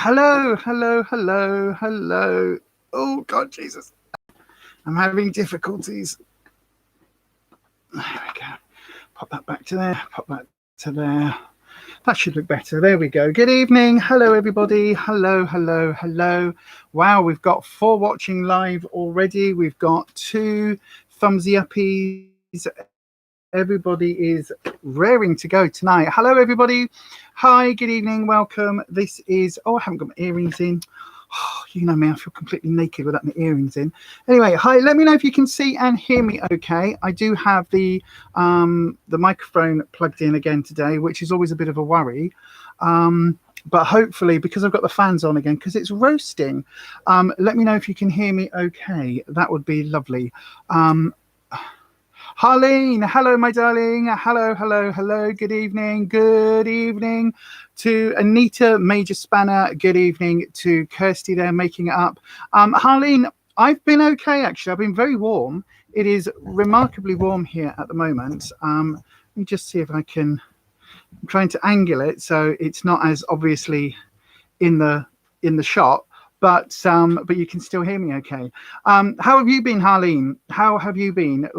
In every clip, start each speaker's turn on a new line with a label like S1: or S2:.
S1: Hello, hello, hello, hello. Oh, God, Jesus. I'm having difficulties. There we go. Pop that back to there. Pop that to there. That should look better. There we go. Good evening. Hello, everybody. Hello, hello, hello. Wow, we've got 4 watching live already. We've got 2 thumbsy uppies. Everybody is raring to go tonight. Hello, everybody. Hi, good evening. Welcome. This is... Oh, I haven't got my earrings in. Oh, you know me, I feel completely naked without my earrings in. Anyway, hi, let me know if you can see and hear me okay. I do have the microphone plugged in again today, which is always a bit of a worry. But hopefully, because I've got the fans on again, because it's roasting, let me know if you can hear me okay. That would be lovely. Harleen, hello, my darling. Hello, hello, hello. Good evening. Good evening to Anita Major Spanner. Good evening to Kirsty there making it up. Harleen, I've been okay, actually. I've been very warm. It is remarkably warm here at the moment. Let me just see if I can... I'm trying to angle it so it's not as obviously in the shot. But you can still hear me okay. How have you been, Harleen? How have you been?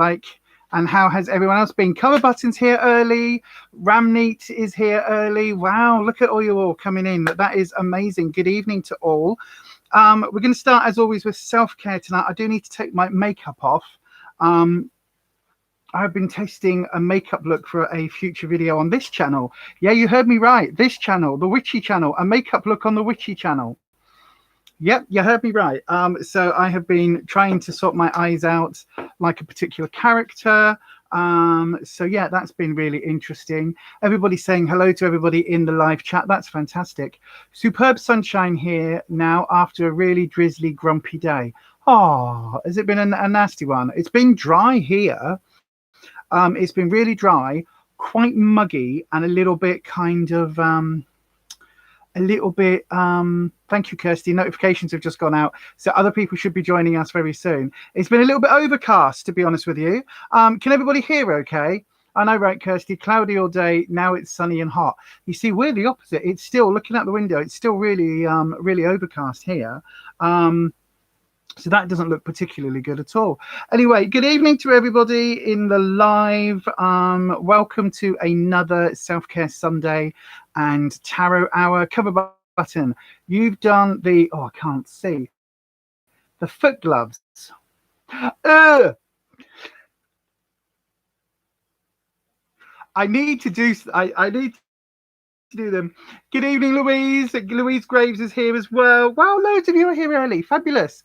S1: And how has everyone else been? Cover Button's here early. Ramneet is here early. Wow, look at all you all coming in. That is amazing. Good evening to all. We're going to start, as always, with self-care tonight. I do need to take my makeup off. I've been testing a makeup look for a future video on this channel. Yeah, you heard me right. This channel, the Witchy channel. A makeup look on the Witchy channel. Yep, you heard me right. So I have been trying to sort my eyes out like a particular character. So yeah, that's been really interesting. Everybody's saying hello to everybody in the live chat. That's fantastic. Superb sunshine here now after a really drizzly, grumpy day. Oh, has it been a nasty one? It's been dry here. It's been really dry, quite muggy, and a little bit kind of... thank you, Kirsty. Notifications have just gone out, so other people should be joining us very soon. It's been a little bit overcast, to be honest with you. Can everybody hear okay? I know, right, Kirsty? Cloudy all day. Now it's sunny and hot. You see, we're the opposite. It's still, looking out the window, it's still really really overcast here. So that doesn't look particularly good at all. Anyway, good evening to everybody in the live. Welcome to another Self-Care Sunday and Tarot Hour. Cover Button, you've done the... Oh, I can't see. The foot gloves. I need to do... I need to do them. Good evening, Louise. Louise Graves is here as well. Wow, loads of you are here early. Fabulous.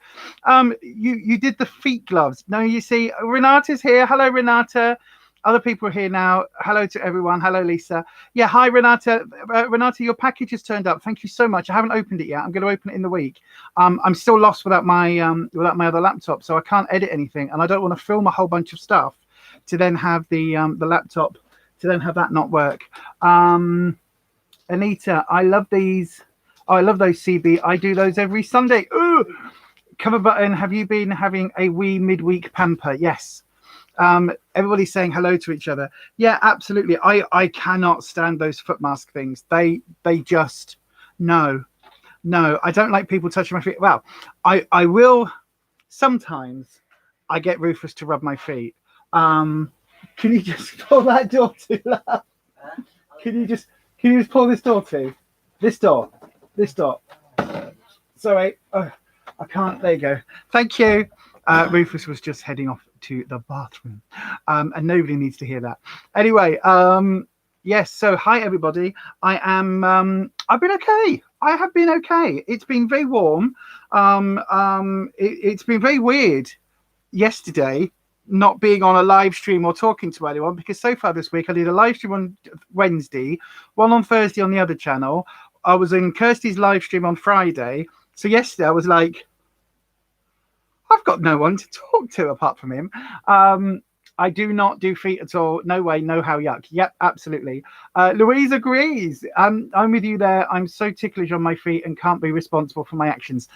S1: You did the feet gloves. No, you see, Renata's here. Hello, Renata. Other people are here now. Hello to everyone. Hello, Lisa. Yeah, hi, Renata. Renata, your package has turned up. Thank you so much. I haven't opened it yet. I'm going to open it in the week. I'm still lost without my other laptop, so I can't edit anything, and I don't want to film a whole bunch of stuff to then have the laptop to then have that not work. Anita, I love these. Oh, I love those, CB. I do those every Sunday. Ooh! Cover Button, have you been having a wee midweek pamper? Yes. Everybody's saying hello to each other. Yeah, absolutely. I cannot stand those foot mask things. They just... No, I don't like people touching my feet. Well, I will... Sometimes I get Ruffus to rub my feet. Can you just pull that door too loud? Can you just pull this door too? This door. Sorry. Oh, I can't. There you go. Thank you. Ruffus was just heading off to the bathroom. And nobody needs to hear that. Anyway, yes. So, hi, everybody. I've been okay. I have been okay. It's been very warm. It's been very weird yesterday not being on a live stream or talking to anyone, because so far this week I did a live stream on Wednesday, one on Thursday on the other channel. I was in Kirsty's live stream on Friday. So yesterday I was like, I've got no one to talk to apart from him. I do not do feet at all. No way, no how, yuck. Yep, absolutely. Louise agrees. I'm with you there. I'm so ticklish on my feet and can't be responsible for my actions.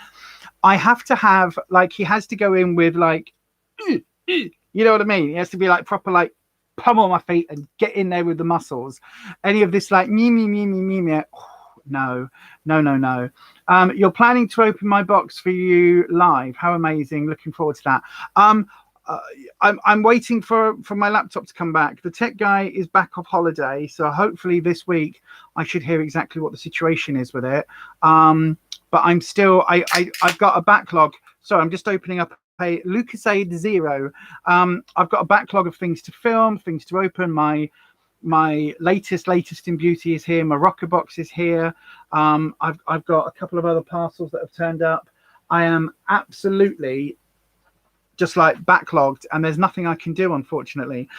S1: I have to have, like, he has to go in with, like, you know what I mean? He has to be, like, proper, like, pummel my feet and get in there with the muscles. Any of this, like, me, No. You're planning to open my box for you live. How amazing. Looking forward to that. uh, I'm waiting for my laptop to come back. The tech guy is back off holiday, so hopefully this week I should hear exactly what the situation is with it. But I'm still I've got a backlog. So I'm just opening up a Lucasade Zero. I've got a backlog of things to film, things to open. My latest in beauty is here. My rocker box is here. I've got a couple of other parcels that have turned up. I am absolutely just like backlogged, and there's nothing I can do, unfortunately.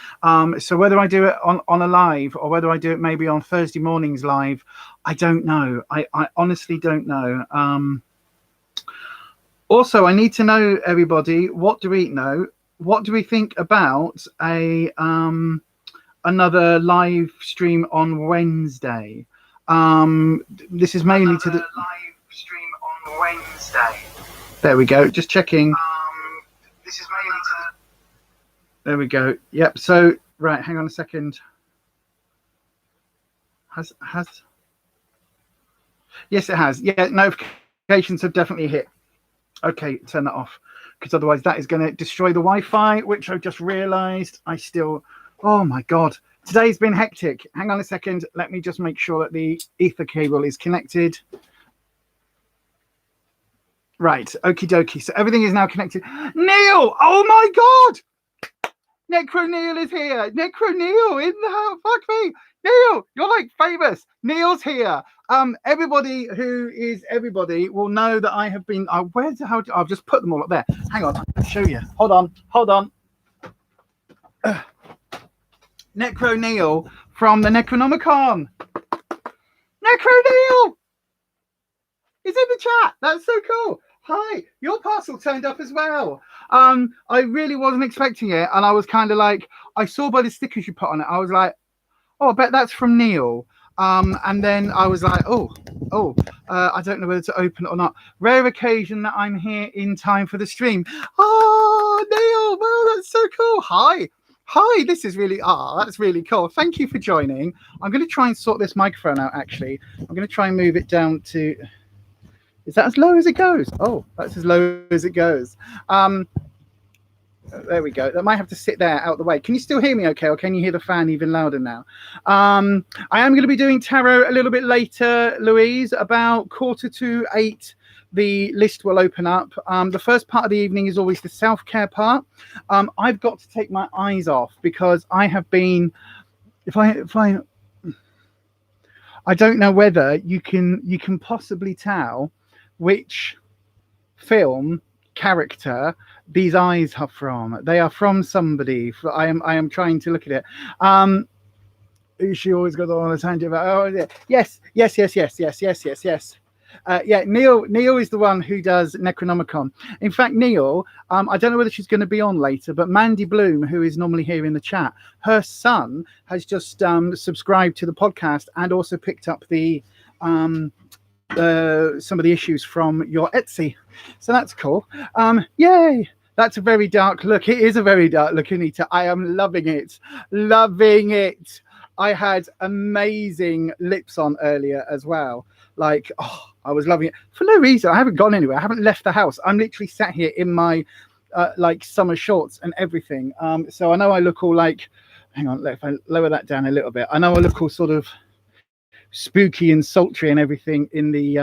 S1: So whether I do it on a live or whether I do it maybe on Thursday mornings live, I don't know. I honestly don't know. Also, I need to know, everybody, what do we know? What do we think about another live stream on Wednesday? This is mainly to the live stream on Wednesday. There we go. Just checking. This is mainly to the... There we go. Yep. So right, hang on a second. Has yes, it has. Yeah, notifications have definitely hit. Okay, turn that off, because otherwise that is going to destroy the Wi-Fi, which I've just realized I still... Oh my God, today's been hectic. Hang on a second. Let me just make sure that the ether cable is connected. Right, okie dokie. So everything is now connected. Neil! Oh my God! Necro Neil is here. Necro Neil in the house. Fuck me. Neil, you're like famous. Neil's here. Everybody who is everybody will know that I have been... where's the hell? I've just put them all up there. Hang on, I'll show you. Hold on. Necro Neil from the Necronomicon. Necro Neil is in the chat. That's so cool. Hi, your parcel turned up as well. I really wasn't expecting it, and I was kind of like, I saw by the stickers you put on it, I was like, oh, I bet that's from Neil. And then I was like, I don't know whether to open it or not. Rare occasion that I'm here in time for the stream. Oh, Neil, well, that's so cool. Hi, this is really, that's really cool. Thank you for joining. I'm going to try and sort this microphone out, actually. I'm going to try and move it down to... Is that as low as it goes? Oh, that's as low as it goes. There we go. That might have to sit there out the way. Can you still hear me okay, or can you hear the fan even louder now? I am going to be doing tarot a little bit later, Louise, about 7:45. The list will open up. The first part of the evening is always the self-care part. I've got to take my eyes off, because I have been... I don't know whether you can possibly tell which film character these eyes are from. They are from somebody. I am trying to look at it. She always goes on a tangent about, yes. Yeah, Neil is the one who does Necronomicon. In fact, Neil, I don't know whether she's going to be on later, but Mandy Bloom, who is normally here in the chat, her son has just subscribed to the podcast and also picked up the some of the issues from your Etsy. So that's cool. Yay! That's a very dark look. It is a very dark look, Anita. I am loving it. I had amazing lips on earlier as well. Like, I was loving it for no reason. I haven't gone anywhere. I haven't left the house. I'm literally sat here in my like summer shorts and everything. So I know I look all like, hang on, if I lower that down a little bit, I know I look all sort of spooky and sultry and everything in the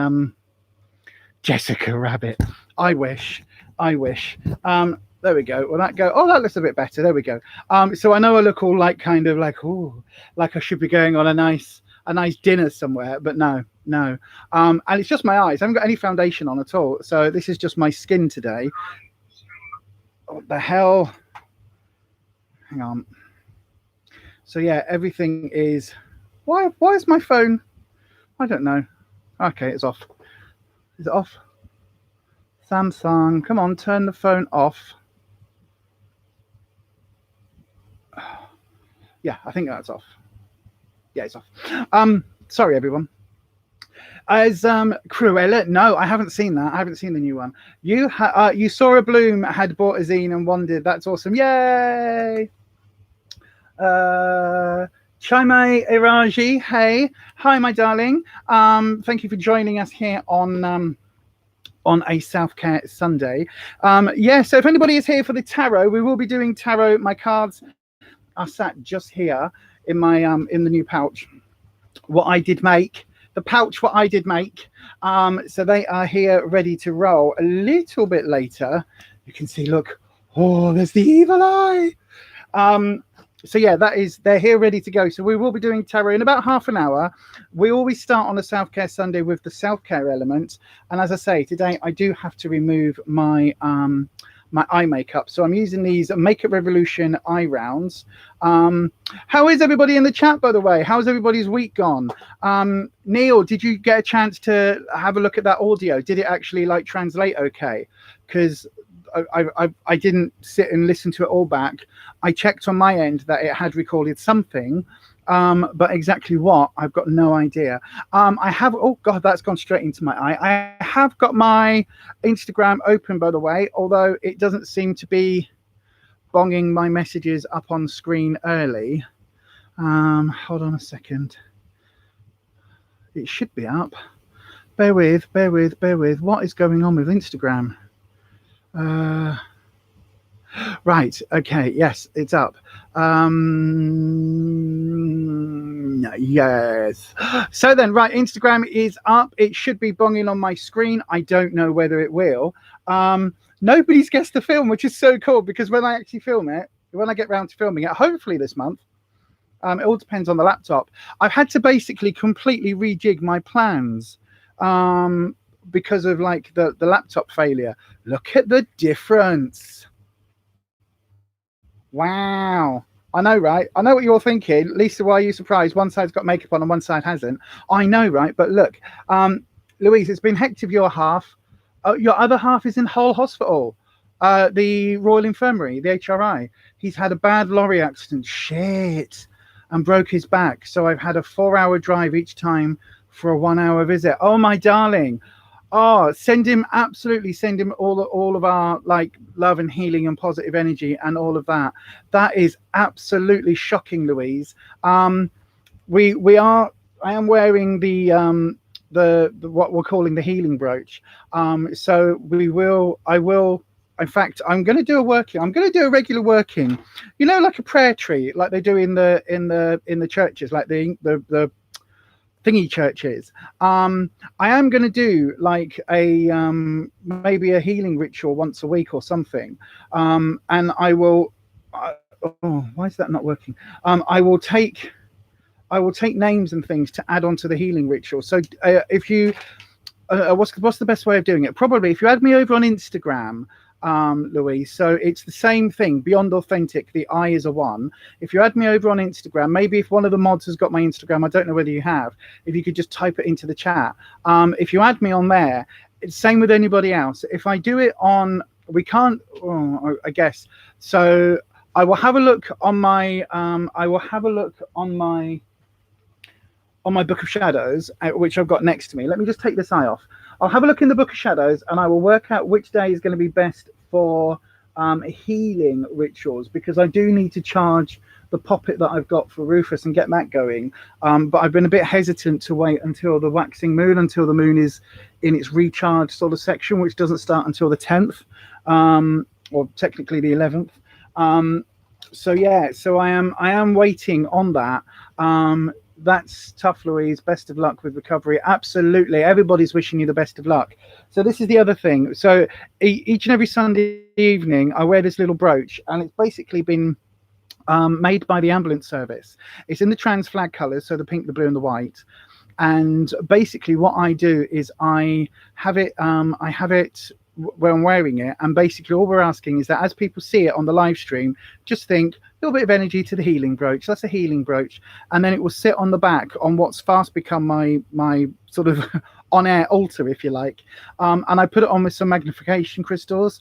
S1: Jessica Rabbit. I wish. There we go. Will that go? Oh, that looks a bit better. There we go. So I know I look all like kind of like, like I should be going on a nice dinner somewhere, but no. And it's just my eyes. I haven't got any foundation on at all. So this is just my skin today. What the hell? Hang on. So yeah, everything is... Why is my phone? I don't know. Okay, it's off. Is it off? Samsung, come on, turn the phone off. Yeah, I think that's off. Yeah, it's off. Sorry, everyone. As Cruella, no, I haven't seen that. I haven't seen the new one. You saw a Bloom had bought a zine and wondered. That's awesome. Yay! Chaime Iraji, hey, hi, my darling. Thank you for joining us here on a self-care Sunday. Yeah, so if anybody is here for the tarot, we will be doing tarot. My cards are sat just here in my in the new pouch. What I did make, the pouch, what I did make. So they are here ready to roll. A little bit later, you can see, look, oh, there's the evil eye. So yeah, they're here ready to go. So we will be doing tarot in about half an hour. We always start on a self-care Sunday with the self-care element. And as I say, today I do have to remove my my eye makeup. So I'm using these Makeup Revolution eye rounds. How is everybody in the chat, by the way? How's everybody's week gone? Neil, did you get a chance to have a look at that audio? Did it actually like translate okay? Because I didn't sit and listen to it all back. I checked on my end that it had recorded something, but exactly what, I've got no idea. I have, oh God, that's gone straight into my eye. I have got my Instagram open, by the way, although it doesn't seem to be bonging my messages up on screen early. Hold on a second. It should be up. Bear with. What is going on with Instagram? Right, okay, yes, it's up. Yes. So then, right, Instagram is up. It should be bonging on my screen. I don't know whether it will. Nobody's guessed the film, which is so cool, because when I actually film it, when I get round to filming it, hopefully this month, it all depends on the laptop. I've had to basically completely rejig my plans because of like the laptop failure. Look at the difference. Wow. I know, right? I know what you're thinking. Lisa, why are you surprised? One side's got makeup on and one side hasn't. I know, right? But look, Louise, it's been hectic your half. Your other half is in Hull Hospital, the Royal Infirmary, the HRI. He's had a bad lorry accident. Shit. And broke his back. So I've had a 4-hour drive each time for a 1-hour visit. Oh, my darling. Oh, send him all of our like love and healing and positive energy and all of that. That is absolutely shocking, Louise. I am wearing the what we're calling the healing brooch. So in fact, I'm going to do a working. I'm going to do a regular working, you know, like a prayer tree, like they do in the churches, like the thingy churches. I am going to do like a maybe a healing ritual once a week or something, and I will. Oh, why is that not working? I will take names and things to add on to the healing ritual. So if you, what's the best way of doing it? Probably if you add me over on Instagram. Louise, so it's the same thing, Beyond Authentic, the I is a 1. If you add me over on Instagram, maybe if one of the mods has got my Instagram, I don't know whether you have, if you could just type it into the chat. If you add me on there, it's same with anybody else. If I do it on, we can't, I guess, so I will have a look on my Book of Shadows, which I've got next to me. Let me just take this eye off. I'll have a look in the Book of Shadows and I will work out which day is going to be best for healing rituals, because I do need to charge the poppet that I've got for Ruffus and get that going. But I've been a bit hesitant to wait until the waxing moon, until the moon is in its recharge sort of section, which doesn't start until the 10th, or technically the 11th. So yeah, so I am waiting on that. That's tough, Louise. Best of luck with recovery. Absolutely. Everybody's wishing you the best of luck. So this is the other thing. So each and every Sunday evening, I wear this little brooch, and it's basically been made by the ambulance service. It's in the trans flag colours, so the pink, the blue, and the white. And basically what I do is I have it when I'm wearing it, and basically all we're asking is that as people see it on the live stream, just think a little bit of energy to the healing brooch. That's a healing brooch, and then it will sit on the back on what's fast become my sort of on-air altar, if you like, and I put it on with some magnification crystals.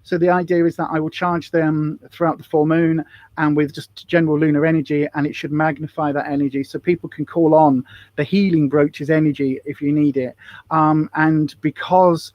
S1: So the idea is that I will charge them throughout the full moon and with just general lunar energy, and it should magnify that energy so people can call on the healing brooch's energy if you need it. And because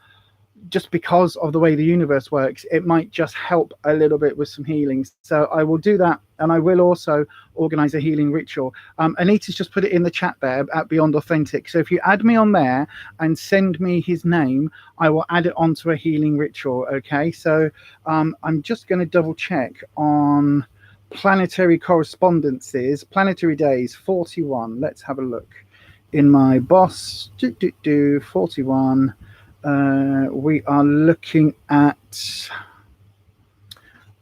S1: of the way the universe works, it might just help a little bit with some healing. So I will do that and I will also organize a healing ritual. Anita's just put it in the chat there at Beyond Authentic. So if you add me on there and send me his name, I will add it onto a healing ritual. Okay, so I'm just going to double check on planetary correspondences, planetary days 41. Let's have a look in my boss 41. We are looking at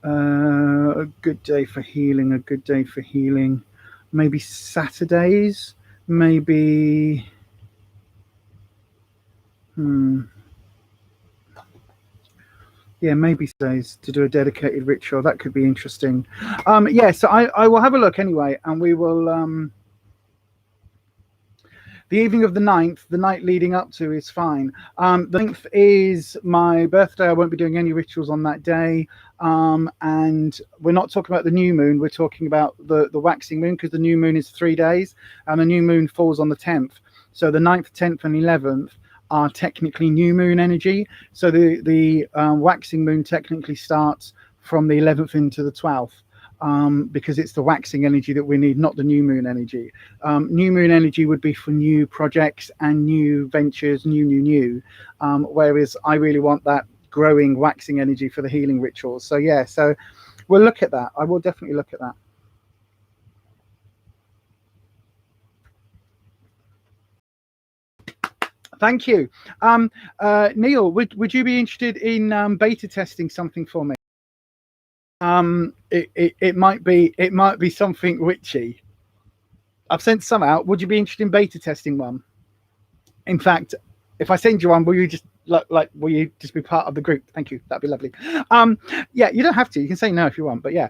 S1: a good day for healing, a good day for healing. Maybe Saturdays, maybe yeah, maybe Saturdays to do a dedicated ritual. That could be interesting. Yeah, so I will have a look anyway, and we will the evening of the 9th, the night leading up to, is fine. The 9th is my birthday. I won't be doing any rituals on that day. And we're not talking about the new moon. We're talking about the waxing moon, because the new moon is 3 days and the new moon falls on the 10th. So the 9th, 10th and 11th are technically new moon energy. So the waxing moon technically starts from the 11th into the 12th. Because it's the waxing energy that we need, not the new moon energy. New moon energy would be for new projects and new ventures, new. Whereas I really want that growing waxing energy for the healing rituals. So yeah, so we'll look at that. I will definitely look at that. Thank you. Neil, would you be interested in beta testing something for me? It might be something witchy. I've sent some out. Would you be interested in beta testing one? In fact, if I send you one, will you just will you just be part of the group? Thank you. That'd be lovely. Yeah, you don't have to. You can say no if you want, but yeah.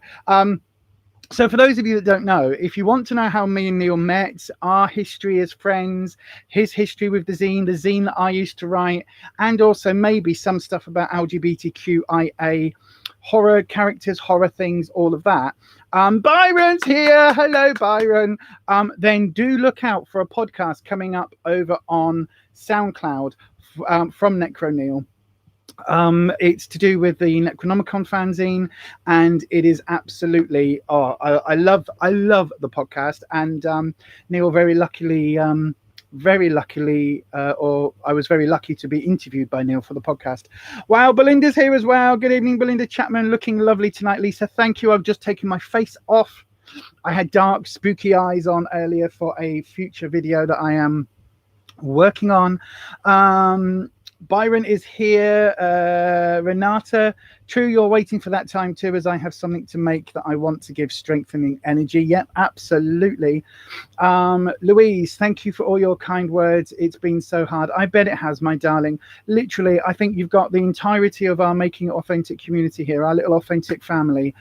S1: So for those of you that don't know, if you want to know how me and Neil met, our history as friends, his history with the zine that I used to write, and also maybe some stuff about LGBTQIA horror characters, horror things, all of that. Byron's here. Hello, Byron. Then do look out for a podcast coming up over on SoundCloud from Necro Neil. It's to do with the Necronomicon fanzine, and it is absolutely I love the podcast. And Neil very luckily or I was very lucky to be interviewed by Neil for the podcast. Wow, Belinda's here as well. Good evening, Belinda Chapman, looking lovely tonight. Lisa, thank you. I've just taken my face off. I had dark spooky eyes on earlier for a future video that I am working on. Byron is here. Renata, true, you're waiting for that time too, as I have something to make that I want to give strengthening energy. Yep, absolutely. Louise, thank you for all your kind words. It's been so hard. I bet it has, my darling. Literally, I think you've got the entirety of our Making It Authentic community here, our little authentic family,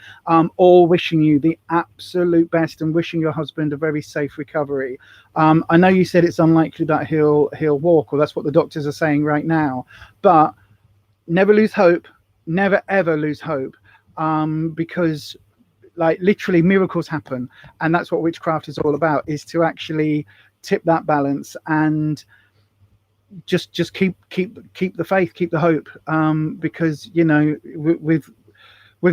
S1: all wishing you the absolute best and wishing your husband a very safe recovery. I know you said it's unlikely that he'll walk, or that's what the doctors are saying right now, but never lose hope. Never ever lose hope, because like literally miracles happen, and that's what witchcraft is all about, is to actually tip that balance and just keep the faith, keep the hope, because you know, with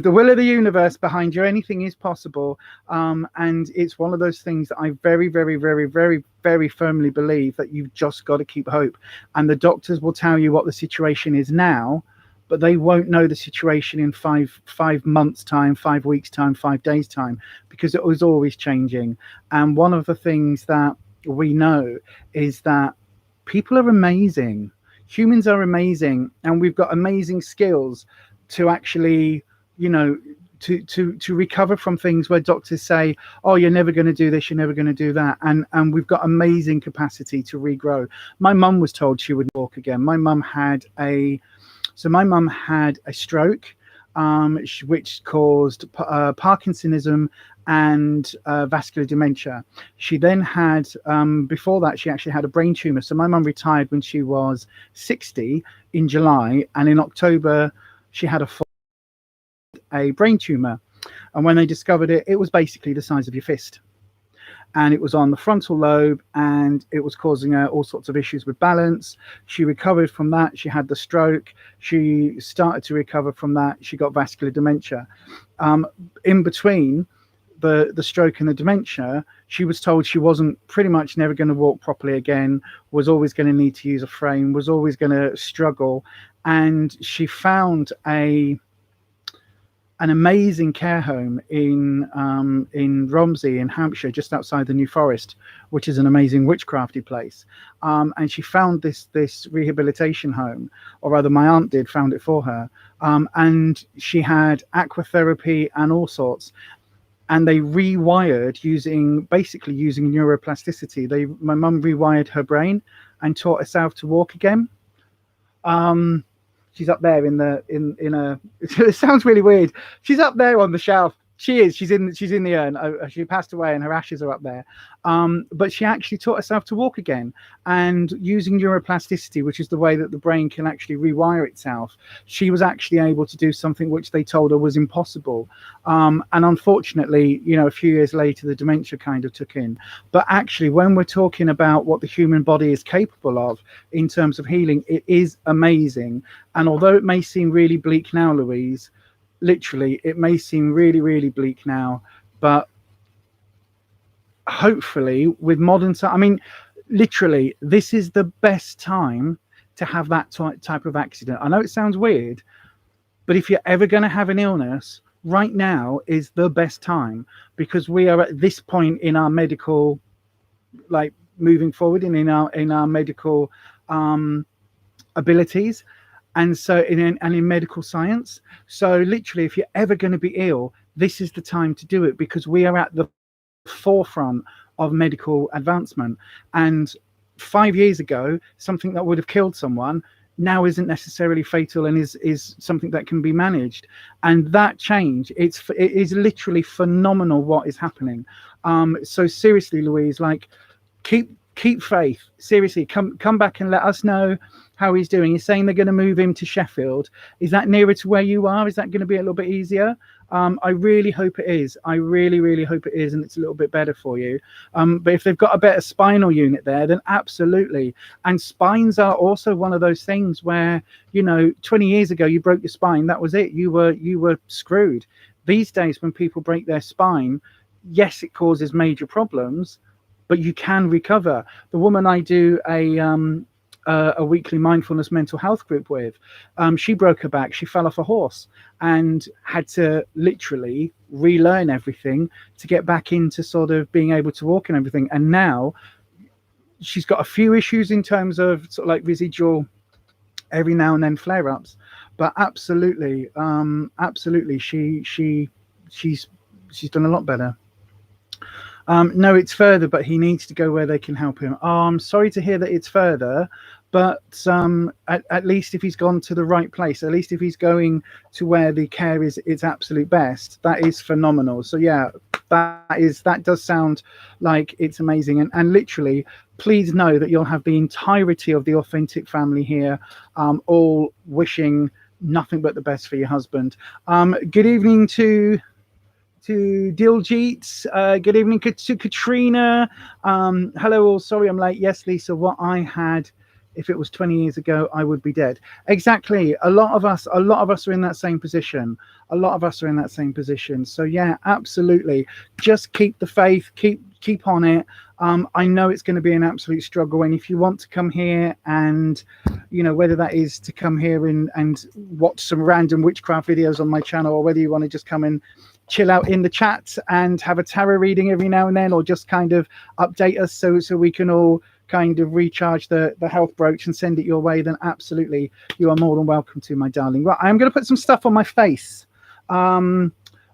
S1: the will of the universe behind you, anything is possible. And it's one of those things that I very, very, very, very, very firmly believe, that you've just got to keep hope. And the doctors will tell you what the situation is now, but they won't know the situation in five months time, 5 weeks time, 5 days time, because it was always changing. And one of the things that we know is that people are amazing. Humans are amazing, and we've got amazing skills to actually, you know, to recover from things where doctors say, oh, you're never going to do this, you're never going to do that, and we've got amazing capacity to regrow. My mum was told she wouldn't walk again. My mum had a stroke, which caused Parkinsonism and vascular dementia. She then had, before that, she actually had a brain tumor. So my mum retired when she was 60 in July, and in October she had a brain tumor. And when they discovered it, it was basically the size of your fist. And it was on the frontal lobe, and it was causing her all sorts of issues with balance. She recovered from that. She had the stroke. She started to recover from that. She got vascular dementia. In between, the stroke and the dementia, she was told she wasn't pretty much never going to walk properly again, was always going to need to use a frame, was always going to struggle. And she found an amazing care home in Romsey in Hampshire, just outside the New Forest, which is an amazing witchcrafty place. And she found this rehabilitation home, or rather my aunt found it for her. And she had aquatherapy and all sorts. And they rewired basically using neuroplasticity. My mum rewired her brain and taught herself to walk again. She's up there in a it sounds really weird. She's up there on the shelf. She's in the urn. She passed away and her ashes are up there. But she actually taught herself to walk again, and using neuroplasticity, which is the way that the brain can actually rewire itself, she was actually able to do something which they told her was impossible. And unfortunately, a few years later, the dementia kind of took in. But actually, when we're talking about what the human body is capable of in terms of healing, it is amazing. And although it may seem really bleak now, Louise, literally, it may seem really, really bleak now, but hopefully with modern science, I mean, literally, this is the best time to have that type of accident. I know it sounds weird, but if you're ever going to have an illness, right now is the best time, because we are at this point in our medical, like, moving forward and in our medical abilities. And so in medical science, so literally, if you're ever going to be ill, this is the time to do it, because we are at the forefront of medical advancement. And 5 years ago, something that would have killed someone now isn't necessarily fatal and is something that can be managed. And that change, it is literally phenomenal what is happening. So seriously, Louise, like, keep faith. Seriously, come back and let us know how he's doing. You're saying they're going to move him to Sheffield. Is that nearer to where you are? Is that going to be a little bit easier? I really hope it is. I really, really hope it is, and it's a little bit better for you. But if they've got a better spinal unit there, then absolutely. And spines are also one of those things where, 20 years ago, you broke your spine. That was it. You were screwed. These days, when people break their spine, yes, it causes major problems, but you can recover. The woman I do a weekly mindfulness mental health group with, she broke her back. She fell off a horse and had to literally relearn everything to get back into sort of being able to walk and everything. And now she's got a few issues in terms of sort of like residual every now and then flare-ups, but absolutely she's done a lot better. No, it's further, but he needs to go where they can help him. Oh, I'm sorry to hear that it's further, but at least if he's gone to the right place, at least if he's going to where the care is its absolute best, that is phenomenal. So yeah, that does sound like it's amazing. And literally, please know that you'll have the entirety of the Authentic family here, all wishing nothing but the best for your husband. Good evening to Diljit, good evening to Katrina. Hello all, sorry I'm late. Yes, Lisa, what I had, if it was 20 years ago, I would be dead. Exactly. A lot of us are in that same position. So yeah, absolutely. Just keep the faith, keep on it. I know it's going to be an absolute struggle, and if you want to come here and, whether that is to come here and watch some random witchcraft videos on my channel, or whether you want to just come and chill out in the chat and have a tarot reading every now and then, or just kind of update us so we can all kind of recharge the health brooch and send it your way, then absolutely you are more than welcome to, my darling. Right, I'm going to put some stuff on my face. I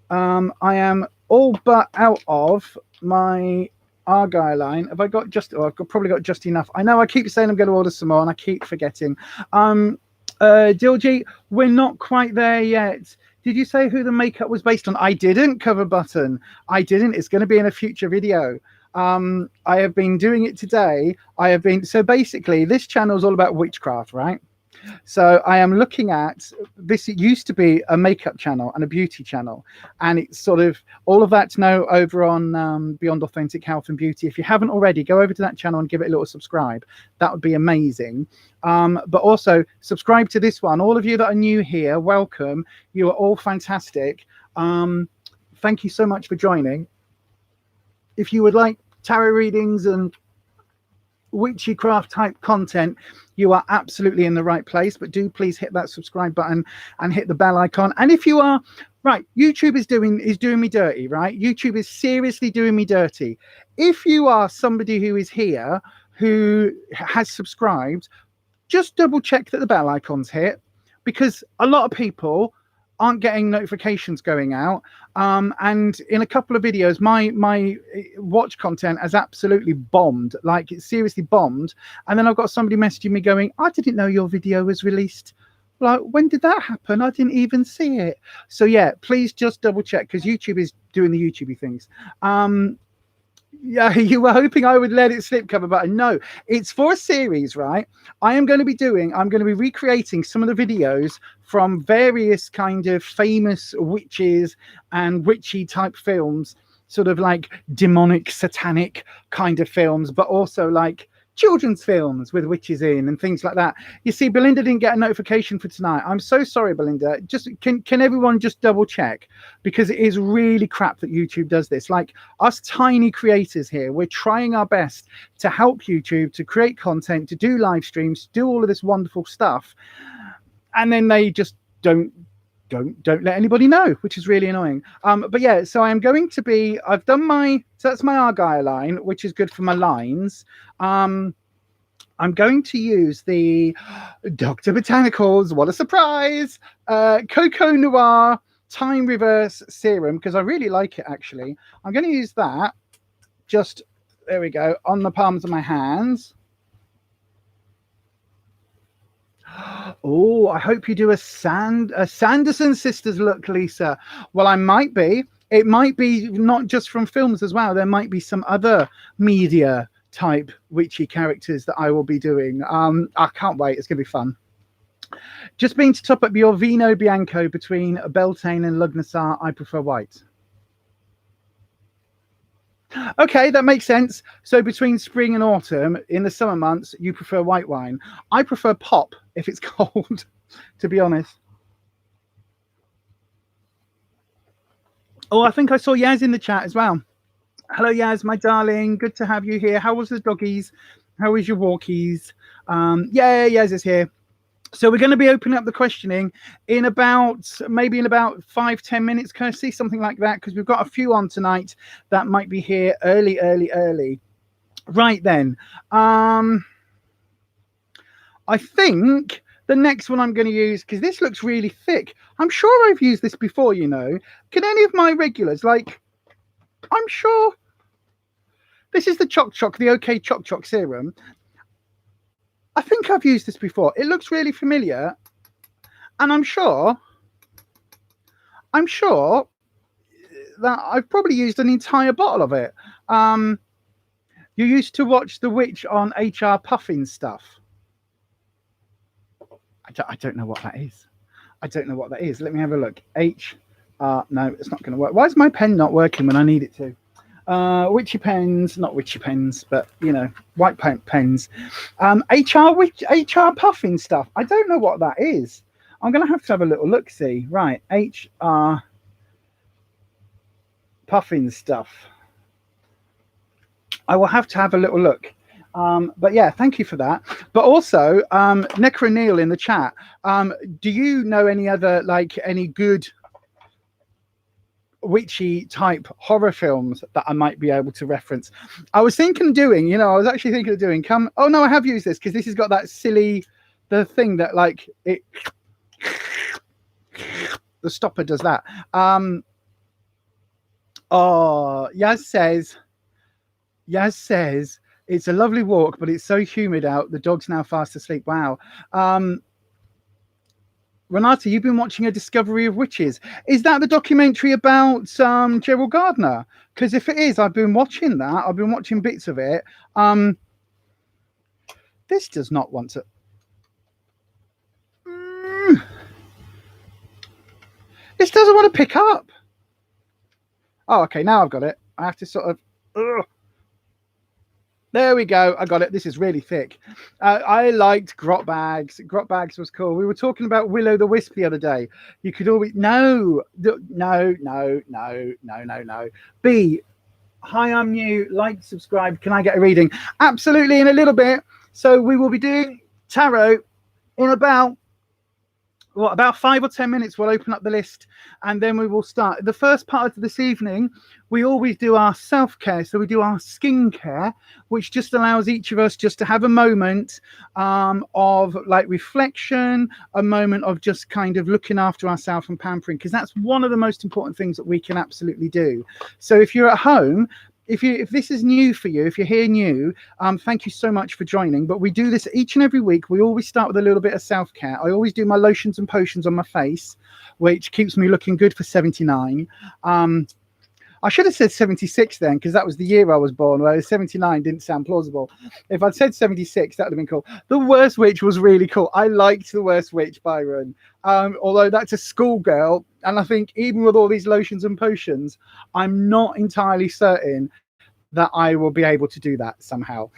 S1: am all but out of my Argyle line. Have I got just, I've probably got just enough. I know I keep saying I'm going to order some more and I keep forgetting. Diljit, we're not quite there yet. Did you say who the makeup was based on? I didn't, Cover Button. I didn't. It's going to be in a future video. I have been doing it today. So basically this channel is all about witchcraft, right? So I am looking at this. It used to be a makeup channel and a beauty channel, and it's sort of all of that's now over on Beyond Authentic Health and Beauty. If you haven't already, go over to that channel and give it a little subscribe. That would be amazing. But also subscribe to this one. All of you that are new here, welcome. You are all fantastic. Thank you so much for joining. if you would like tarot readings and witchcraft type content, you are absolutely in the right place. But do please hit that subscribe button and hit the bell icon. And if you are right, YouTube is doing me dirty, right? YouTube is seriously doing me dirty. If you are somebody who is here who has subscribed, just double check that the bell icon's hit, because a lot of people aren't getting notifications going out. And in a couple of videos, my watch content has absolutely bombed. Like, it's seriously bombed. And then I've got somebody messaging me going, I didn't know your video was released. Like, when did that happen? I didn't even see it. So yeah, please just double check, because YouTube is doing the YouTubey things. Yeah, you were hoping I would let it slip, cover button. No, it's for a series, right? I'm going to be recreating some of the videos from various kind of famous witches and witchy type films, sort of like demonic, satanic kind of films, but also like children's films with witches in and things like that. You see, Belinda didn't get a notification for tonight. I'm so sorry, Belinda. Just can everyone just double check, because it is really crap that YouTube does this. Like, us tiny creators here, we're trying our best to help YouTube to create content, to do live streams, to do all of this wonderful stuff, and then they just don't let anybody know, which is really annoying. But yeah, so I'm going to be, I've done my, so that's my Argyle line, which is good for my lines. I'm going to use the Dr. Botanicals, what a surprise, Cocoa Noir Time Reverse Serum, because I really like it, actually. I'm going to use that, just, there we go, on the palms of my hands. Oh, I hope you do a Sanderson Sisters look, Lisa. Well, I might be. It might be not just from films as well. There might be some other media type witchy characters that I will be doing. I can't wait. It's going to be fun. Just being to top up your Vino Bianco between Beltane and Lugnasar, I prefer white. Okay, that makes sense. So between spring and autumn, in the summer months, you prefer white wine. I prefer pop if it's cold, to be honest. Oh, I think I saw Yaz in the chat as well. Hello, Yaz, my darling. Good to have you here. How was the doggies? How was your walkies? Yeah, Yaz is here. So we're going to be opening up the questioning in about 5-10 minutes, Kirsty, something like that, because we've got a few on tonight that might be here early. Right then. I think the next one I'm going to use, because this looks really thick. I'm sure I've used this before, you know. Can any of my regulars, like, I'm sure this is the the OK Choc serum. I think I've used this before. It looks really familiar, and I'm sure that I've probably used an entire bottle of it. You used to watch The Witch on HR Puffin stuff. I don't know what that is. I don't know what that is. Let me have a look. No, it's not going to work. Why is my pen not working when I need it to? Witchy pens, not witchy pens, but you know, white pens. HR Puffin stuff. I don't know what that is. I'm going to have a little look. See, right? HR Puffin stuff. I will have to have a little look. But yeah, thank you for that. But also, Necro Neil in the chat. Do you know any other, like, any good witchy type horror films that I might be able to reference? I was thinking of doing, oh no, I have used this, because this has got that silly, the thing that, like, it, the stopper does that. Oh, Yaz says it's a lovely walk, but it's so humid out. The dog's now fast asleep. Wow. Renata, you've been watching A Discovery of Witches. Is that the documentary about Gerald Gardner? Because if it is, I've been watching that. I've been watching bits of it. This does not want to. This doesn't want to pick up. Oh, okay. Now I've got it. I have to sort of. There we go. I got it. This is really thick. I liked Grot Bags. Grot Bags was cool. We were talking about Willow the Wisp the other day. You could always... No. B, Hi, I'm new. Like, subscribe. Can I get a reading? Absolutely, in a little bit. So we will be doing tarot in about 5 or 10 minutes. We'll open up the list and then we will start. The first part of this evening, we always do our self-care. So we do our skincare, which just allows each of us just to have a moment of like reflection, a moment of just kind of looking after ourselves and pampering, because that's one of the most important things that we can absolutely do. So if you're at home, if this is new for you, if you're here new, thank you so much for joining. But we do this each and every week. We always start with a little bit of self-care. I always do my lotions and potions on my face, which keeps me looking good for 79. I should have said 76 then, because that was the year I was born, whereas 79 didn't sound plausible. If I'd said 76, that would have been cool. The Worst Witch was really cool. I liked The Worst Witch, Byron. Although that's a schoolgirl, and I think even with all these lotions and potions, I'm not entirely certain that I will be able to do that somehow.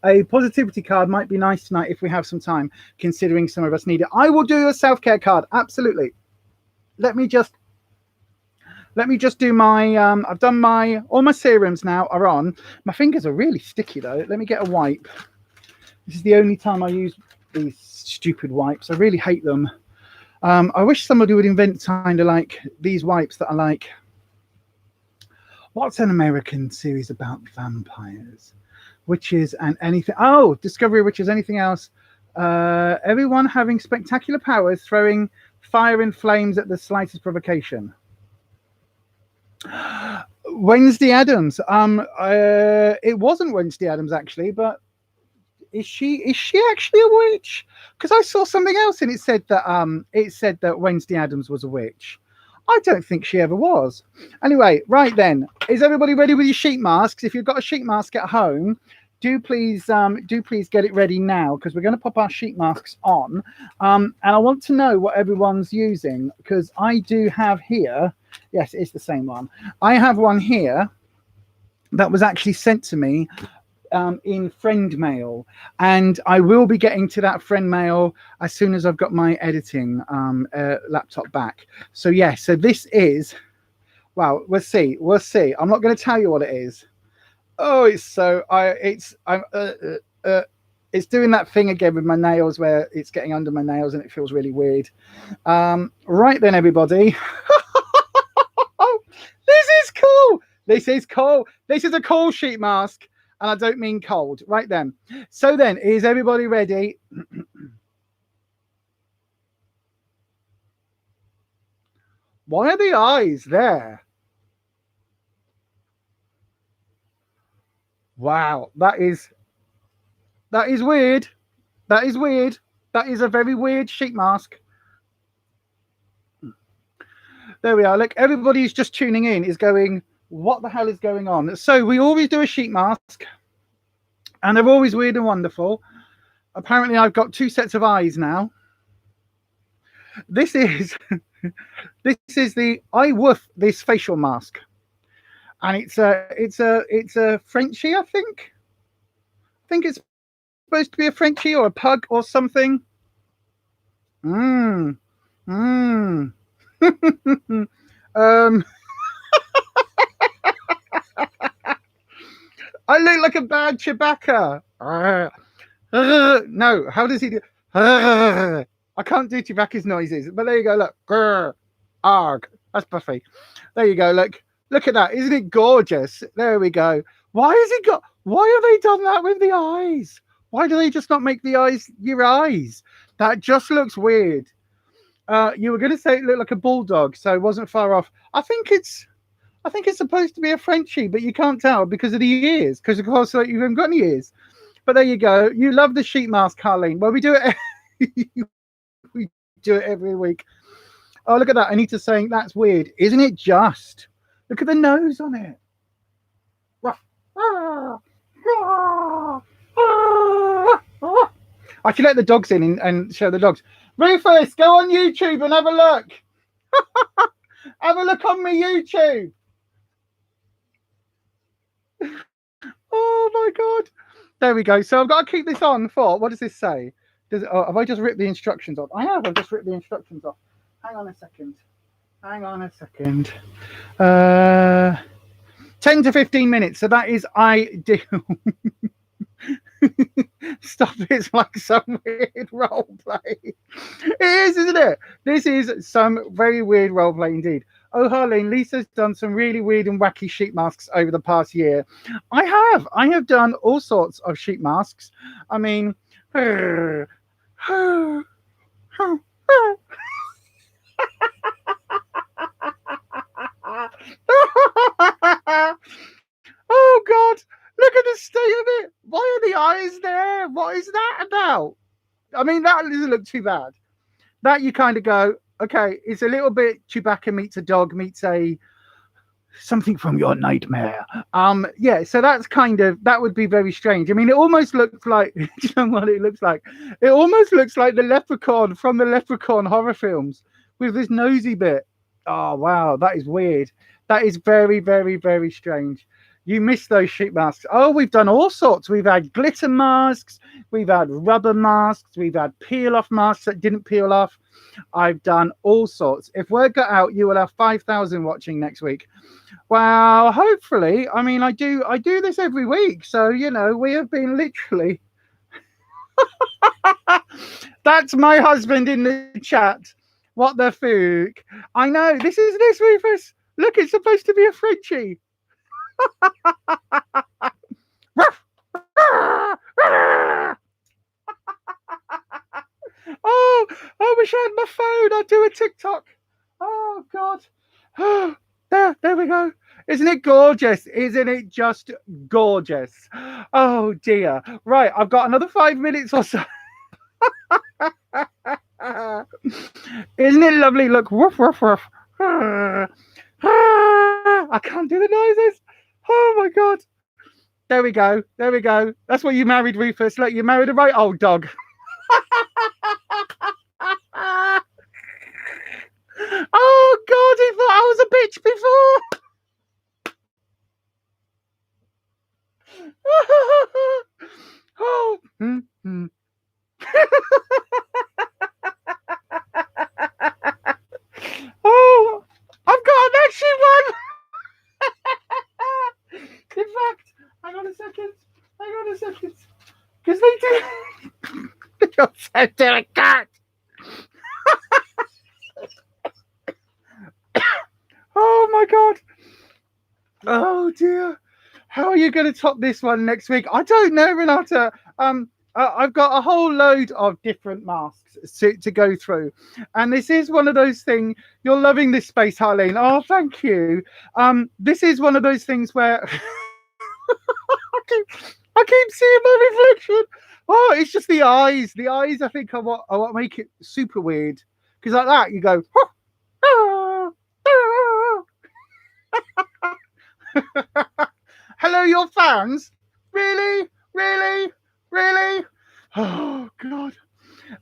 S1: A positivity card might be nice tonight if we have some time, considering some of us need it. I will do a self-care card, absolutely. Let me just do my I've done all my serums now are on. My fingers are really sticky though. Let me get a wipe. This is the only time I use these stupid wipes. I really hate them. I wish somebody would invent kind of like these wipes that are like, what's an American series about vampires, witches and anything? Oh, Discovery Witches, anything else? Everyone having spectacular powers, throwing fire and flames at the slightest provocation. Wednesday Addams. It wasn't Wednesday Addams actually, but is she actually a witch? Because I saw something else and it said that Wednesday Addams was a witch. I don't think she ever was. Anyway, right then, is everybody ready with your sheet masks? If you've got a sheet mask at home, do please get it ready now, because we're going to pop our sheet masks on. And I want to know what everyone's using, because I do have here. Yes, it's the same one. I have one here that was actually sent to me in friend mail, and I will be getting to that friend mail as soon as I've got my editing laptop back. So yeah, so this is, well, we'll see. I'm not going to tell you what it is. Oh, it's doing that thing again with my nails where it's getting under my nails and it feels really weird. Right then, everybody. This is cool. This is a cool sheet mask. And I don't mean cold. Right then. So then, is everybody ready? Why are the eyes there? Wow, that is weird. That is weird. That is a very weird sheet mask. There we are. Look, everybody who's just tuning in is going, what the hell is going on? So we always do a sheet mask, and they're always weird and wonderful. Apparently, I've got 2 sets of eyes now. This is the I Woof this facial mask, and it's a Frenchie, I think. I think it's supposed to be a Frenchie or a pug or something. I look like a bad Chewbacca. No, how does he do? I can't do Chewbacca's noises, but there you go. Look, arg. That's Buffy. There you go. Look at that. Isn't it gorgeous? There we go. Why have they done that with the eyes? Why do they just not make the eyes your eyes? That just looks weird. You were going to say it looked like a bulldog, so it wasn't far off. I think it's supposed to be a Frenchie, but you can't tell because of the ears, because of course you haven't got any ears. But there you go. You love the sheet mask, Carlene. Well, we do it. We do it every week. Oh, look at that. Anita's saying that's weird. Isn't it just? Look at the nose on it. I should let the dogs in and show the dogs. Ruffus, go on YouTube and have a look. Have a look on my YouTube. Oh my God. There we go. So I've got to keep this on for, what does this say? Have I just ripped the instructions off? I have. I've just ripped the instructions off. Hang on a second. 10 to 15 minutes. So that is ideal. Stop, it's like some weird role play. It is, isn't it? This is some very weird role play indeed. Oh, Harleen, Lisa's done some really weird and wacky sheet masks over the past year. I have done all sorts of sheet masks. I mean, oh God, look at the state of it. Why are the eyes there? What is that about? I mean, that doesn't look too bad. That you kind of go, okay, it's a little bit Chewbacca meets a dog meets a something from your nightmare. Yeah, so that's kind of, that would be very strange. I mean, it almost looks like, do you know what it looks like? It almost looks like the leprechaun from the Leprechaun horror films with this nosy bit. Oh, wow, that is weird. That is very, very, very strange. You missed those sheet masks. Oh, we've done all sorts. We've had glitter masks. We've had rubber masks. We've had peel-off masks that didn't peel off. I've done all sorts. If word got out, you will have 5,000 watching next week. Well, hopefully. I mean, I do this every week. So, you know, we have been literally... That's my husband in the chat. What the fuck? I know. This is this, Rufus. Look, it's supposed to be a Frenchie. Oh, I wish I had my phone. I'd do a TikTok. Oh, God. There we go. Isn't it gorgeous? Isn't it just gorgeous? Oh, dear. Right, I've got another 5 minutes or so. Isn't it lovely? Look, woof, woof, woof. I can't do the noises. Oh, my God. There we go. There we go. That's what you married, Rufus. Look, you married a right old dog. Oh, God, he thought I was a bitch before. Oh. Oh, I've got an extra one. In fact, hang on a second. Because they do. You're so delicate. Oh, my God. Oh, dear. How are you going to top this one next week? I don't know, Renata. I've got a whole load of different masks to go through. And this is one of those things. You're loving this space, Harleen. Oh, thank you. This is one of those things where I keep seeing my reflection. Oh, it's just the eyes. The eyes, I think, are what make it super weird. Because like that, you go... Hello, your fans? Really? Oh, God.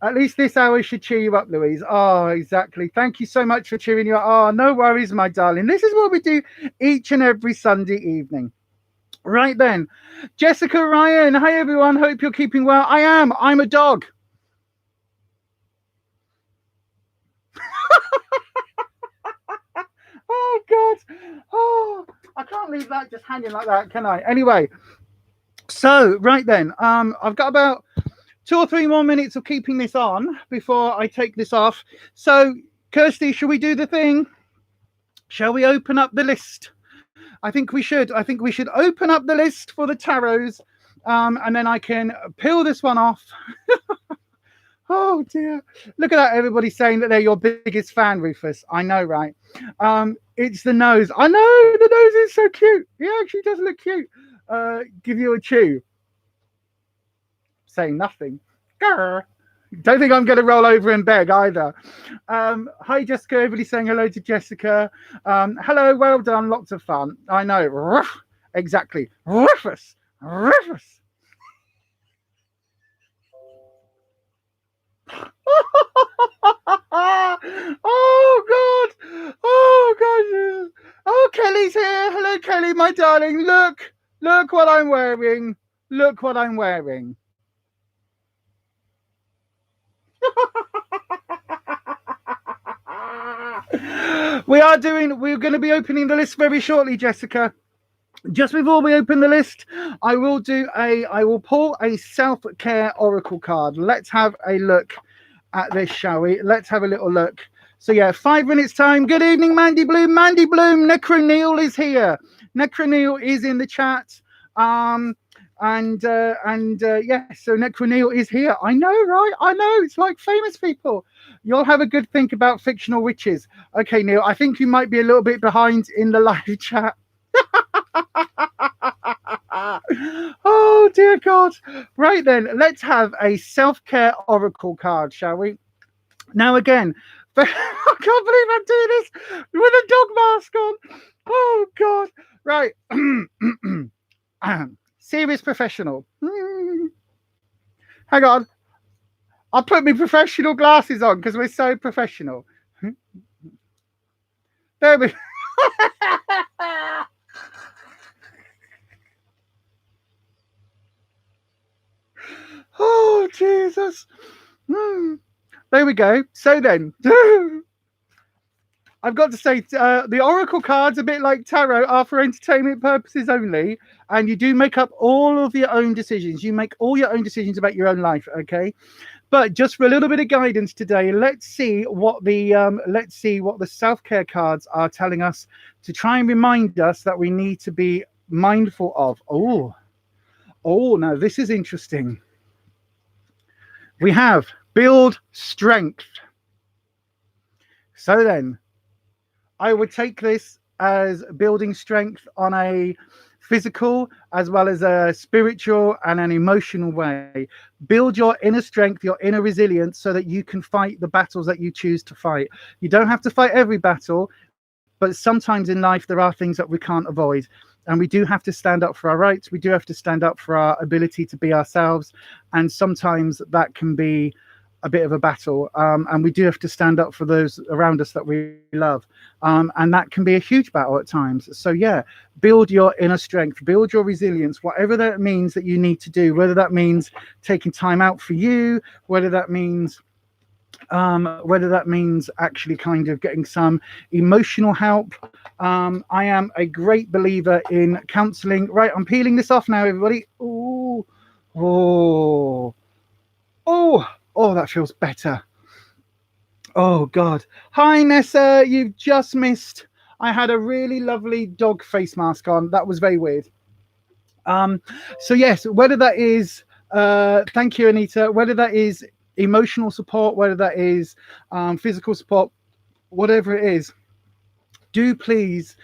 S1: At least this hour should cheer you up, Louise. Oh, exactly. Thank you so much for cheering you up. Oh, no worries, my darling. This is what we do each and every Sunday evening. Right then. Jessica Ryan. Hi, everyone. Hope you're keeping well. I am. I'm a dog. Oh, God. Oh, I can't leave that just hanging like that, can I? Anyway, so right then, I've got about 2 or 3 more minutes of keeping this on before I take this off. So, Kirsty, shall we do the thing? Shall we open up the list? I think we should. I think we should open up the list for the tarots, and then I can peel this one off. Oh, dear. Look at that. Everybody saying that they're your biggest fan, Rufus. I know, right? It's the nose. I know. The nose is so cute. He actually does look cute. Give you a chew. Saying nothing. Grr. Don't think I'm going to roll over and beg either. Hi, Jessica. Everybody saying hello to Jessica. Hello. Well done. Lots of fun. I know. Ruff. Exactly. Ruffus. Oh, God. Oh, Kelly's here. Hello, Kelly, my darling. Look what I'm wearing. Look what I'm wearing. We're going to be opening the list very shortly, Jessica. Just before we open the list, I will pull a self-care oracle card. Let's have a look at this, shall we? Let's have a little look. So yeah, 5 minutes time. Good evening, Mandy Bloom. Mandy Bloom, Necro Neil is here. Necro Neil is in the chat. Yeah, so Necro Neil is here. I know, right? I know. It's like famous people. You'll have a good think about fictional witches. Okay, Neil, I think you might be a little bit behind in the live chat. Oh dear God. Right then, let's have a self-care oracle card, shall we? Now again, I can't believe I'm doing this with a dog mask on. Oh God. Right. Serious professional. Hang on. I'll put my professional glasses on because we're so professional. There we go. Oh, Jesus. There we go. So then, I've got to say, the oracle cards, a bit like tarot, are for entertainment purposes only. And you do make up all of your own decisions. You make all your own decisions about your own life, okay? But just for a little bit of guidance today, let's see what the self-care cards are telling us to try and remind us that we need to be mindful of. Oh, now this is interesting. We have build strength. So then, I would take this as building strength on a physical as well as a spiritual and an emotional way. Build your inner strength, your inner resilience, so that you can fight the battles that you choose to fight. You don't have to fight every battle, but sometimes in life there are things that we can't avoid. And we do have to stand up for our rights. We do have to stand up for our ability to be ourselves. And sometimes that can be a bit of a battle. And we do have to stand up for those around us that we love. And that can be a huge battle at times. So yeah, build your inner strength, build your resilience, whatever that means that you need to do, whether that means taking time out for you, whether that means actually kind of getting some emotional help. I am a great believer in counseling. Right, I'm peeling this off now, everybody. Oh, that feels better. Oh God. Hi Nessa, you've just missed. I had a really lovely dog face mask on. That was very weird. So yes, whether that is thank you, Anita, whether that is emotional support, whether that is physical support, whatever it is, do please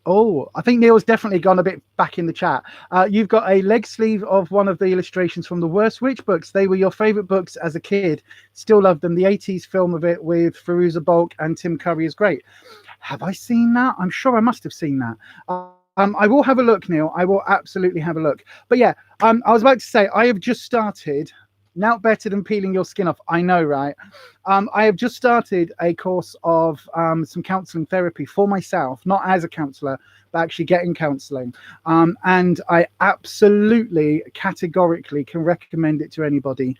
S1: I think Neil's definitely gone a bit back in the chat. You've got a leg sleeve of one of the illustrations from the Worst Witch books. They were your favorite books as a kid. Still love them. The 80s film of it with Fairuza Balk and Tim Curry is great. Have I seen that? I'm sure I must have seen that. I will have a look, Neil. I will absolutely have a look. But yeah, I was about to say, I have just started. Now better than peeling your skin off. I know, right? I have just started a course of some counselling therapy for myself, not as a counsellor, but actually getting counselling. And I absolutely, categorically can recommend it to anybody.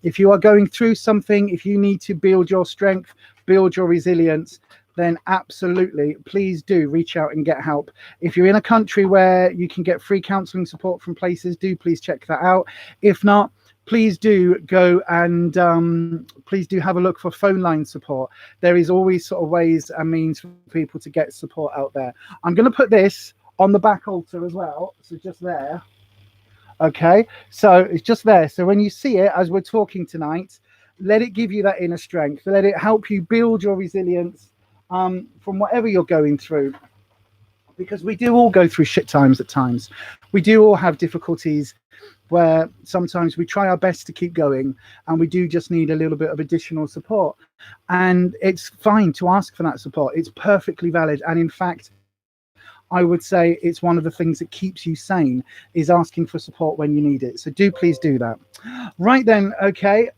S1: If you are going through something, if you need to build your strength, build your resilience, then absolutely, please do reach out and get help. If you're in a country where you can get free counselling support from places, do please check that out. If not, please do go and please do have a look for phone line support. There is always sort of ways and means for people to get support out there. I'm going to put this on the back altar as well. So just there. Okay, so it's just there. So when you see it as we're talking tonight, let it give you that inner strength. Let it help you build your resilience from whatever you're going through. Because we do all go through shit times at times. We do all have difficulties where sometimes we try our best to keep going and we do just need a little bit of additional support. And it's fine to ask for that support. It's perfectly valid. And in fact, I would say it's one of the things that keeps you sane is asking for support when you need it. So do please do that. Right then, okay,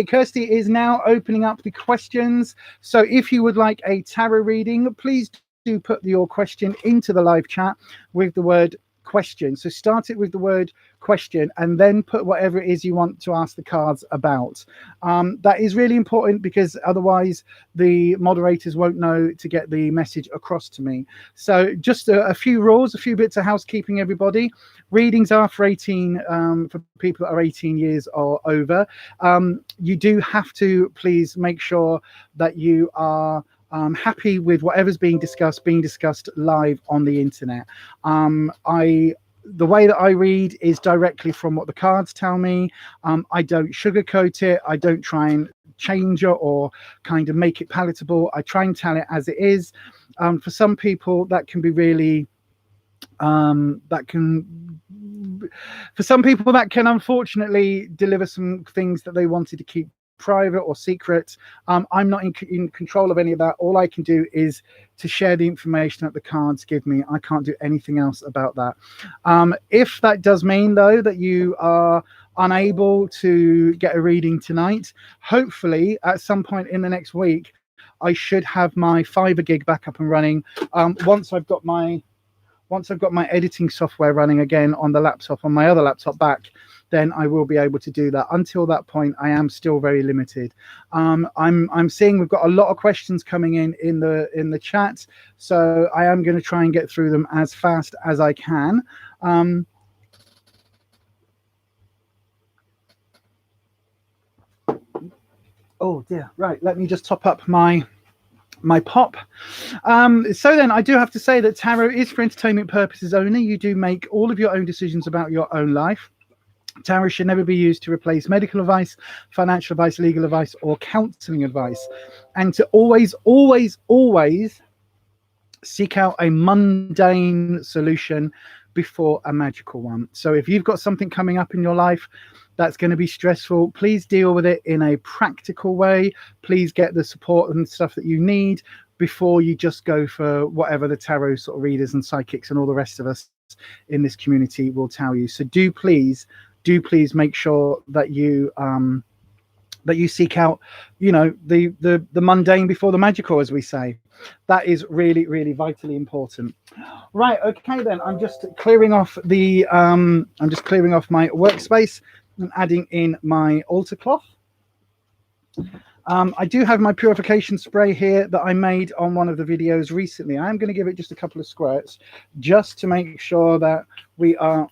S1: Kirsty is now opening up the questions. So if you would like a tarot reading, please do put your question into the live chat with the word question. So start it with the word question and then put whatever it is you want to ask the cards about. That is really important because otherwise the moderators won't know to get the message across to me. So just a few rules, a few bits of housekeeping, everybody. Readings are for 18, for people that are 18 years or over. You do have to please make sure that you are happy with whatever's being discussed live on the internet. The way that I read is directly from what the cards tell me. I don't sugarcoat it. I don't try and change it or kind of make it palatable. I try and tell it as it is. For some people, that can be really, for some people, that can unfortunately deliver some things that they wanted to keep private or secret. I'm not in control of any of that. All I can do is to share the information that the cards give me. I can't do anything else about that. If that does mean, though, that you are unable to get a reading tonight, hopefully at some point in the next week, I should have my Fiverr gig back up and running. Once I've got my editing software running again on the laptop, on my other laptop back, then I will be able to do that. Until that point, I am still very limited. I'm seeing we've got a lot of questions coming in the chat, so I am going to try and get through them as fast as I can. Oh dear, right, let me just top up my pop. So then I do have to say that tarot is for entertainment purposes only. You do make all of your own decisions about your own life. Tarot should never be used to replace medical advice, financial advice, legal advice, or counseling advice. And to always seek out a mundane solution before a magical one. So if you've got something coming up in your life that's going to be stressful, please deal with it in a practical way. Please get the support and stuff that you need before you just go for whatever the tarot sort of readers and psychics and all the rest of us in this community will tell you. So do please make sure that you seek out, you know, the mundane before the magical, as we say. That is really, really vitally important. Right, okay then, I'm just clearing off my workspace and adding in my altar cloth. I do have my purification spray here that I made on one of the videos recently. I'm going to give it just a couple of squirts just to make sure that we are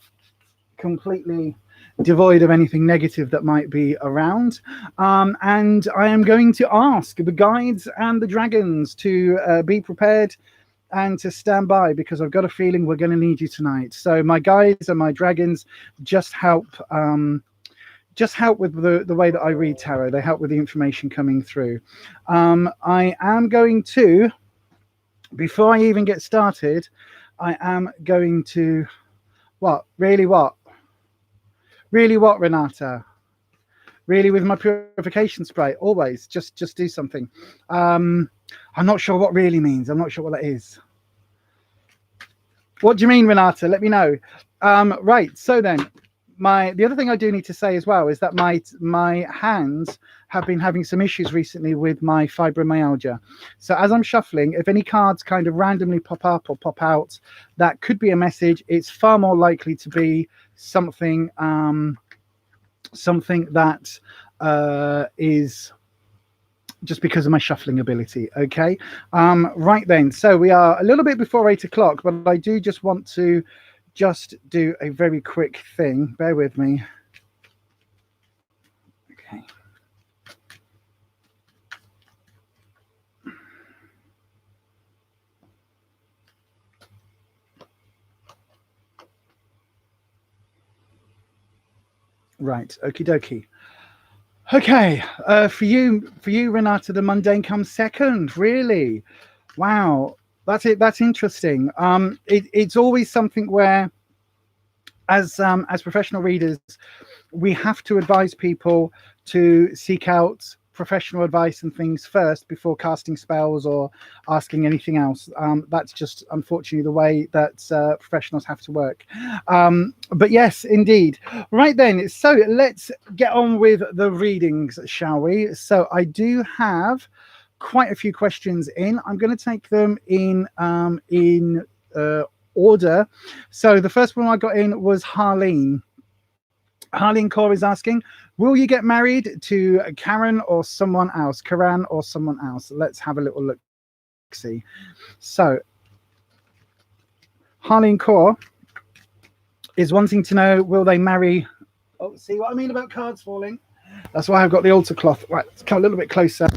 S1: completely devoid of anything negative that might be around. And I am going to ask the guides and the dragons to be prepared and to stand by, because I've got a feeling we're going to need you tonight. So my guides and my dragons just help with the way that I read tarot. They help with the information coming through. I am going to, before I even get started, I am going to, Really, Renata? Really, with my purification spray? Always, just do something. I'm not sure what really means. I'm not sure what that is. What do you mean, Renata? Let me know. Right, so then, the other thing I do need to say as well is that my hands have been having some issues recently with my fibromyalgia. So as I'm shuffling, if any cards kind of randomly pop up or pop out, that could be a message. It's far more likely to be something that is just because of my shuffling ability. Okay, right then, so we are a little bit before 8 o'clock, but I do just want to do a very quick thing. Bear with me. Okay. Right, okie dokie. Okay, for you, Renata, the mundane comes second. Really? Wow, that's it. That's interesting. It's always something where, as professional readers, we have to advise people to seek out professional advice and things first before casting spells or asking anything else. That's just unfortunately the way that professionals have to work. But yes, indeed. Right then, so let's get on with the readings, shall we? So I do have quite a few questions in. I'm going to take them in order. So the first one I got in was Harleen. Harleen Kaur is asking, will you get married to Karen or someone else? Karan or someone else? Let's have a little look. See. So Harleen Kaur is wanting to know, will they marry? Oh, see what I mean about cards falling? That's why I've got the altar cloth. Right, let's come a little bit closer.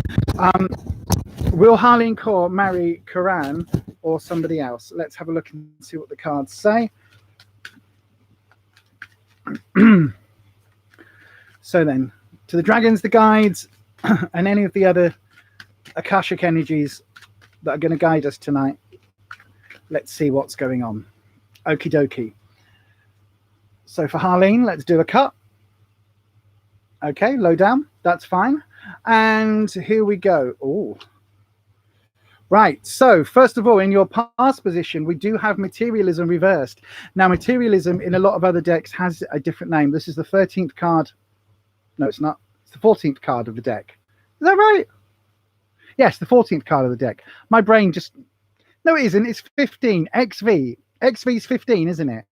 S1: Will Harleen Kaur marry Karan or somebody else? Let's have a look and see what the cards say. So then, to the dragons, the guides, and any of the other Akashic energies that are going to guide us tonight. Let's see what's going on. Okie dokie. So for Harleen, let's do a cut. Okay, low down. That's fine. And here we go. Oh. Right, so first of all, in your past position, we do have materialism reversed. Now, materialism in a lot of other decks has a different name. This is the 13th card. No, it's not. It's the 14th card of the deck. Is that right? Yes, the 14th card of the deck. My brain just... No, it isn't. It's 15. XV. XV is 15, isn't it?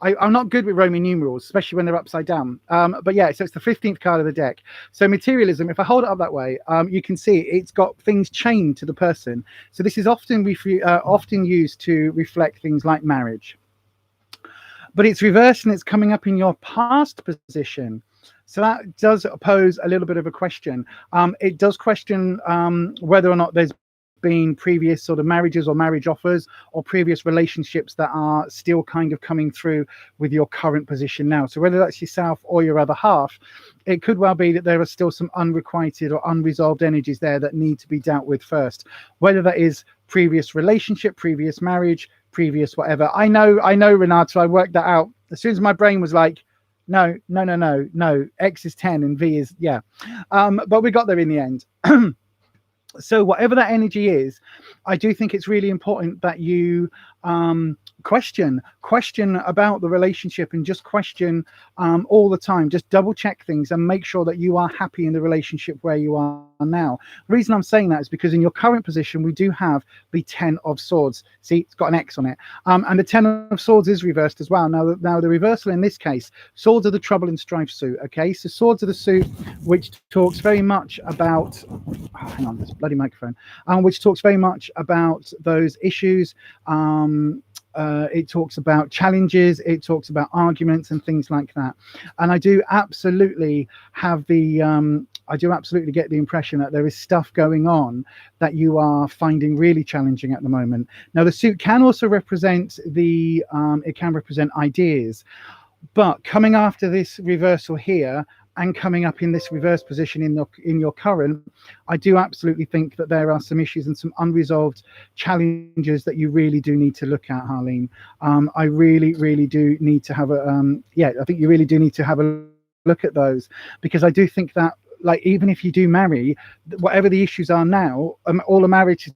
S1: I'm not good with Roman numerals, especially when they're upside down. But yeah, so it's the 15th card of the deck. So materialism, if I hold it up that way, you can see it's got things chained to the person. So this is often used to reflect things like marriage. But it's reversed and it's coming up in your past position. So that does pose a little bit of a question. It does question whether or not there's been previous sort of marriages or marriage offers or previous relationships that are still kind of coming through with your current position now. So whether that's yourself or your other half, it could well be that there are still some unrequited or unresolved energies there that need to be dealt with first. Whether that is previous relationship, previous marriage, previous whatever. I know, Renato, I worked that out. As soon as my brain was like, no, X is 10 and V is, yeah. But we got there in the end. So whatever that energy is, I do think it's really important that you question about the relationship and just question all the time. Just double check things and make sure that you are happy in the relationship where you are now. The reason I'm saying that is because in your current position, we do have the 10 of Swords. See, it's got an X on it. And the 10 of Swords is reversed as well. Now the reversal in this case, Swords are the trouble and strife suit. Okay, so Swords are the suit which talks very much about, hang on, this bloody microphone, which talks very much about those issues. It talks about challenges, it talks about arguments and things like that. And I do absolutely have the I do absolutely get the impression that there is stuff going on that you are finding really challenging at the moment. Now the suit can also represent the it can represent ideas, but coming after this reversal here and coming up in this reverse position in your current, I do absolutely think that there are some issues and some unresolved challenges that you really do need to look at, Harleen. I really do need to have a I think you really do need to have a look at those, because I do think that, like, even if you do marry, whatever the issues are now, all a marriage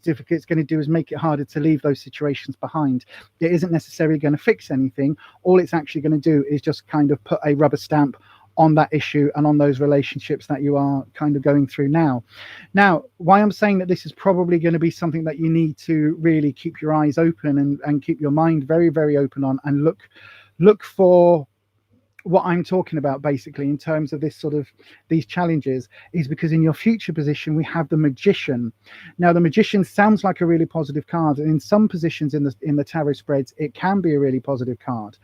S1: certificate is going to do is make it harder to leave those situations behind. It isn't necessarily going to fix anything. All it's actually going to do is just kind of put a rubber stamp on that issue and on those relationships that you are kind of going through now. Now, why I'm saying that this is probably going to be something that you need to really keep your eyes open and keep your mind very, very open on, and look for what I'm talking about basically in terms of this sort of these challenges, is because in your future position we have the Magician. Now the Magician sounds like a really positive card, and in some positions in the tarot spreads it can be a really positive card,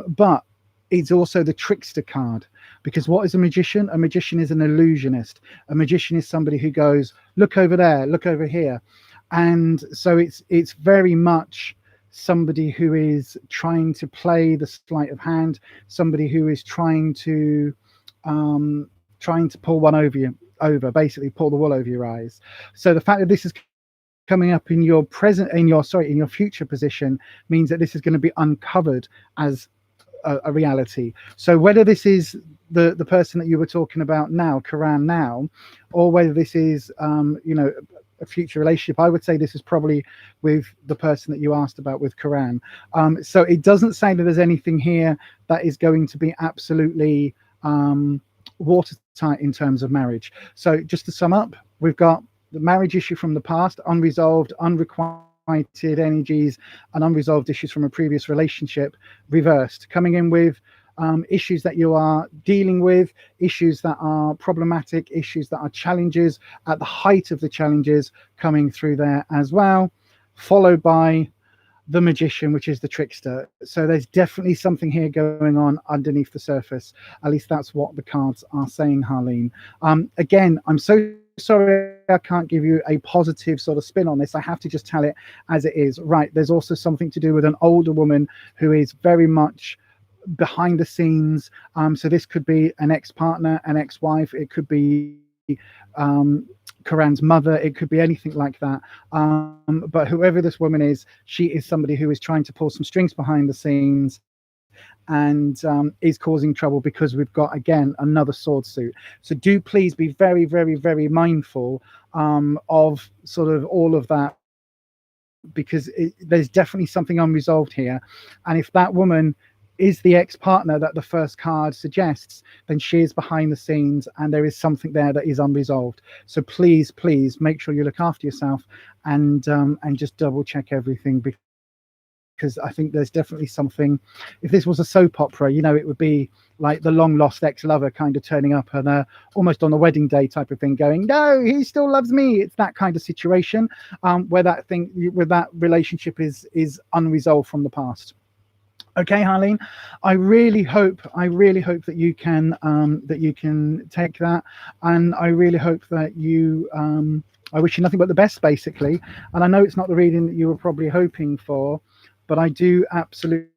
S1: but it's also the trickster card. Because what is a magician? A magician is an illusionist. A magician is somebody who goes, look over there, look over here. And so it's very much somebody who is trying to play the sleight of hand, somebody who is trying to pull one over, basically pull the wool over your eyes. So the fact that this is coming up in your future position means that this is going to be uncovered as a reality. So whether this is the person that you were talking about now, Karan now, or whether this is a future relationship, I would say this is probably with the person that you asked about with Karan. So it doesn't say that there's anything here that is going to be absolutely watertight in terms of marriage. So just to sum up, we've got the marriage issue from the past, unresolved, unrequited energies and unresolved issues from a previous relationship reversed, coming in with issues that you are dealing with, issues that are problematic, issues that are challenges at the height of the challenges coming through there as well, followed by the magician, which is the trickster. So there's definitely something here going on underneath the surface. At least that's what the cards are saying, Harleen. Again, I'm so sorry I can't give you a positive sort of spin on this. I have to just tell it as it is. Right, there's also something to do with an older woman who is very much behind the scenes. So this could be an ex-partner, an ex-wife, it could be Karan's mother, it could be anything like that. But whoever this woman is, she is somebody who is trying to pull some strings behind the scenes and is causing trouble, because we've got, again, another sword suit. So do please be very, very, very mindful of sort of all of that, because there's definitely something unresolved here. And if that woman is the ex-partner that the first card suggests, then she is behind the scenes and there is something there that is unresolved. So please, please make sure you look after yourself and just double check everything, because I think there's definitely something. If this was a soap opera, you know, it would be like the long lost ex-lover kind of turning up and almost on the wedding day type of thing, going, no, he still loves me. It's that kind of situation where that relationship is unresolved from the past. Okay, Harleen, I really hope that you can take that, and I really hope that you I wish you nothing but the best, basically. And I know it's not the reading that you were probably hoping for, but I do absolutely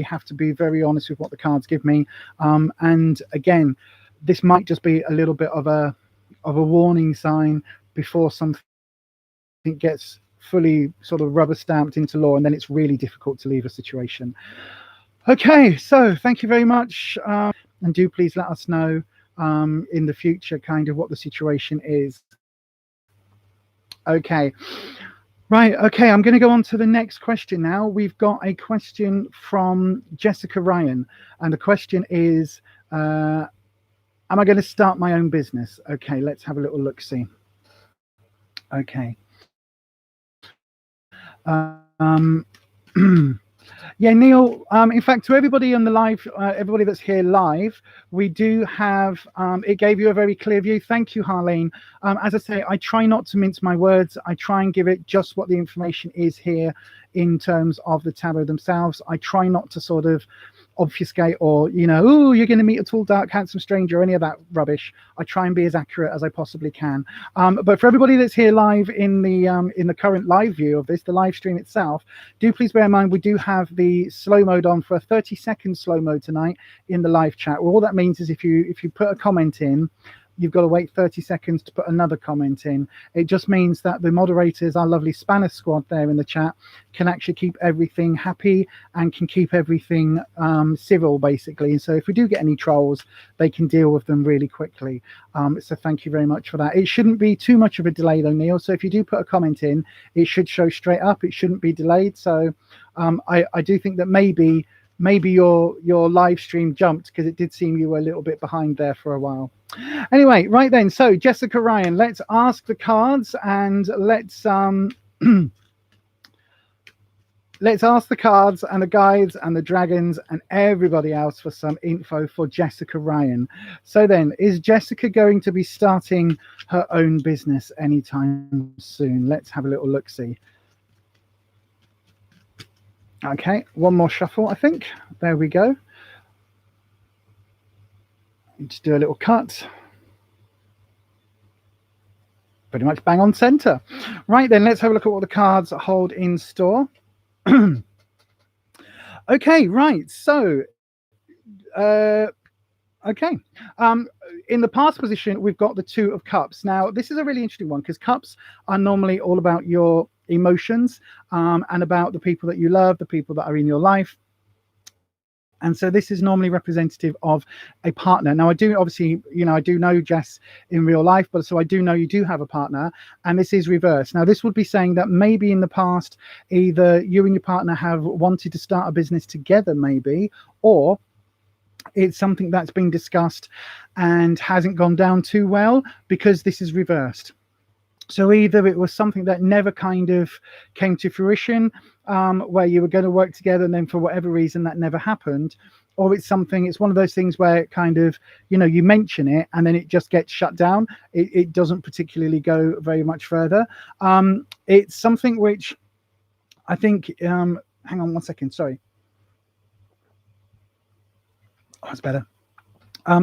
S1: have to be very honest with what the cards give me. And again, this might just be a little bit of a warning sign before something gets fully sort of rubber stamped into law, and then it's really difficult to leave a situation. Okay, so thank you very much, and do please let us know in the future kind of what the situation is. Okay, right, okay, I'm going to go on to the next question now. We've got a question from Jessica Ryan, and the question is, am I going to start my own business? Okay, let's have a little look-see. Okay. Yeah, Neil, in fact, to everybody on the live, everybody that's here live, we do have, it gave you a very clear view. Thank you, Harleen. As I say, I try not to mince my words. I try and give it just what the information is here in terms of the tarot themselves. I try not to sort of obfuscate or, you know, oh, you're going to meet a tall, dark, handsome stranger, or any of that rubbish. I try and be as accurate as I possibly can. But for everybody that's here live in the current live view of this, the live stream itself, do please bear in mind we do have the slow mode on for a 30-second slow mode tonight in the live chat. Well, all that means is if you put a comment in, you've got to wait 30 seconds to put another comment in. It just means that the moderators, our lovely Spanish squad there in the chat, can actually keep everything happy and can keep everything civil, basically. And so if we do get any trolls, they can deal with them really quickly. So thank you very much for that. It shouldn't be too much of a delay though, Neil. So if you do put a comment in, it should show straight up. It shouldn't be delayed. So I do think that maybe your live stream jumped, because it did seem you were a little bit behind there for a while. Anyway, right then, so Jessica Ryan, let's ask the cards and let's let's ask the cards and the guides and the dragons and everybody else for some info for Jessica Ryan. So then, is Jessica going to be starting her own business anytime soon? Let's have a little look-see. Okay, one more shuffle, I think. There we go. Just do a little cut. Pretty much bang on center. Right then, let's have a look at what the cards hold in store. Okay, right. So, okay. In the past position, we've got the Two of Cups. Now, this is a really interesting one, because cups are normally all about your emotions and about the people that you love, the people that are in your life. And so this is normally representative of a partner. Now, I do obviously, you know, I do know Jess in real life, but so I do know you do have a partner, and this is reversed. Now, this would be saying that maybe in the past, either you and your partner have wanted to start a business together, maybe, or it's something that's been discussed and hasn't gone down too well, because this is reversed. So either it was something that never kind of came to fruition, where you were going to work together, and then for whatever reason that never happened, or it's one of those things where it kind of, you mention it and then it just gets shut down. It doesn't particularly go very much further. It's something which I think, hang on one second, sorry. Oh, that's better.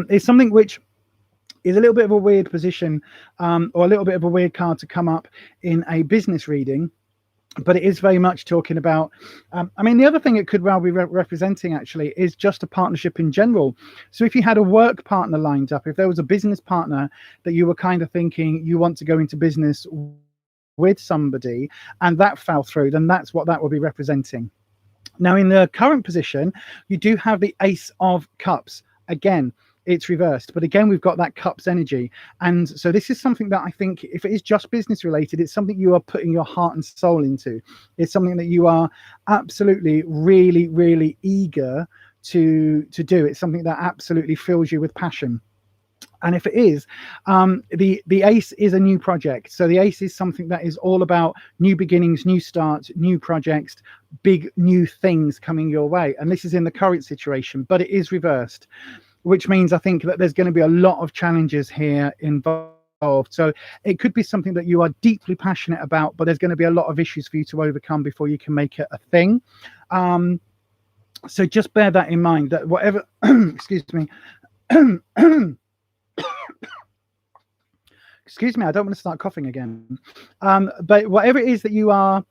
S1: It's something which is a little bit of a weird position, or a little bit of a weird card to come up in a business reading, but it is very much talking about, I mean, the other thing it could well be representing actually is just a partnership in general. So if you had a work partner lined up, if there was a business partner that you were kind of thinking you want to go into business with somebody and that fell through, then that's what that will be representing. Now, in the current position, you do have the Ace of Cups. Again, it's reversed, but again, we've got that cups energy. And so this is something that I think, if it is just business related, it's something you are putting your heart and soul into. It's something that you are absolutely really, really eager to do. It's something that absolutely fills you with passion. And if it is, the Ace is a new project. So the Ace is something that is all about new beginnings, new starts, new projects, big new things coming your way. And this is in the current situation, but it is reversed, which means I think that there's going to be a lot of challenges here involved. So it could be something that you are deeply passionate about, but there's going to be a lot of issues for you to overcome before you can make it a thing. So just bear that in mind, that whatever, excuse me, excuse me, I don't want to start coughing again. But whatever it is that you are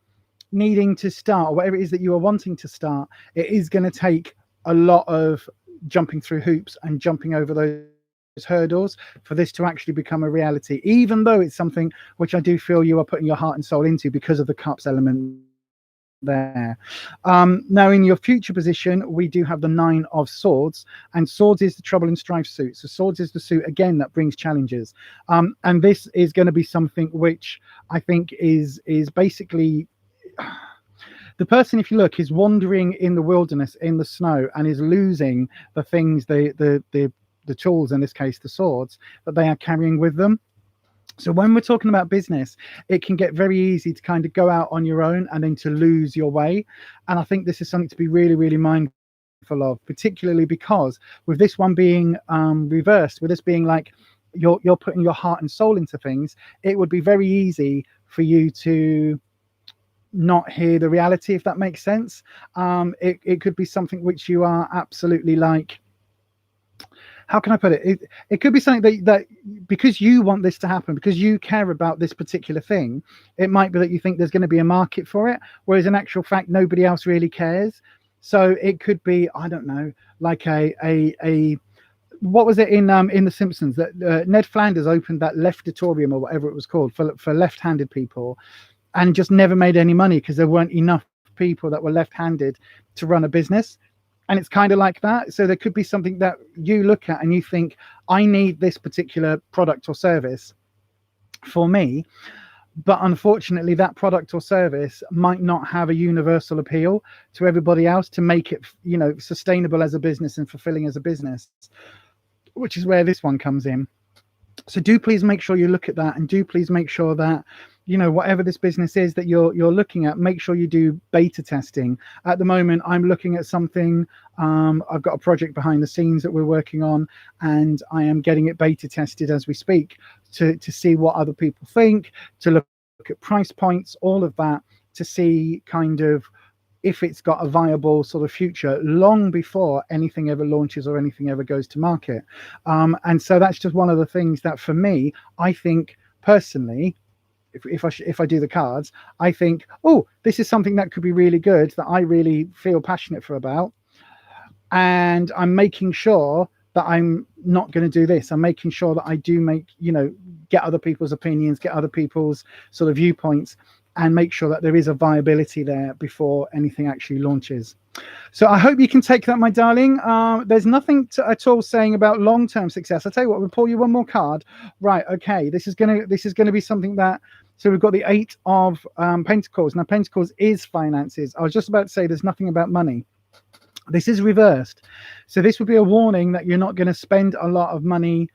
S1: needing to start, or whatever it is that you are wanting to start, it is going to take a lot of jumping through hoops and jumping over those hurdles for this to actually become a reality, even though it's something which I do feel you are putting your heart and soul into because of the cups element there. Now in your future position, we do have the 9 of Swords, and Swords is the trouble and strife suit. So Swords is the suit again that brings challenges, and this is going to be something which I think is basically the person, if you look, is wandering in the wilderness in the snow and is losing the things, the tools, in this case the swords, that they are carrying with them. So when we're talking about business, it can get very easy to kind of go out on your own and then to lose your way. And I think this is something to be really, really mindful of, particularly because with this one being reversed, with this being like you're putting your heart and soul into things, it would be very easy for you to not hear the reality, if that makes sense. It could be something which you are absolutely like, how can I put it? It could be something that because you want this to happen, because you care about this particular thing, it might be that you think there's going to be a market for it, whereas in actual fact nobody else really cares. So it could be, I don't know, like a what was it in The Simpsons, that Ned Flanders opened that leftatorium or whatever it was called for left-handed people, and just never made any money because there weren't enough people that were left-handed to run a business. And it's kind of like that. So there could be something that you look at and you think, I need this particular product or service for me, but unfortunately that product or service might not have a universal appeal to everybody else to make it, sustainable as a business and fulfilling as a business, which is where this one comes in. So do please make sure you look at that, and do please make sure that, whatever this business is that you're looking at, make sure you do beta testing. At the moment, I'm looking at something. I've got a project behind the scenes that we're working on, and I am getting it beta tested as we speak to see what other people think, to look at price points, all of that, to see kind of if it's got a viable sort of future long before anything ever launches or anything ever goes to market. And so that's just one of the things that for me, I think personally, if I do the cards, I think, oh, this is something that could be really good, that I really feel passionate about. And I'm making sure that I'm not going to do this. I'm making sure that I do get other people's opinions, get other people's sort of viewpoints, and make sure that there is a viability there before anything actually launches. So I hope you can take that, my darling. There's nothing at all saying about long-term success. I'll tell you what, we'll pull you one more card. Right, okay, this is gonna be something that, so we've got the 8 of Pentacles. Now, Pentacles is finances. I was just about to say there's nothing about money. This is reversed. So this would be a warning that you're not going to spend a lot of money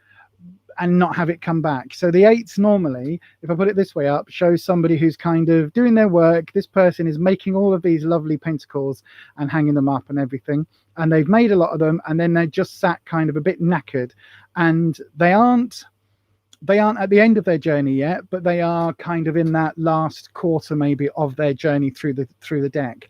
S1: and not have it come back. So the 8s normally, if I put it this way up, shows somebody who's kind of doing their work. This person is making all of these lovely pentacles and hanging them up and everything, and they've made a lot of them, and then they're just sat kind of a bit knackered, and they aren't at the end of their journey yet, but they are kind of in that last quarter maybe of their journey through the deck.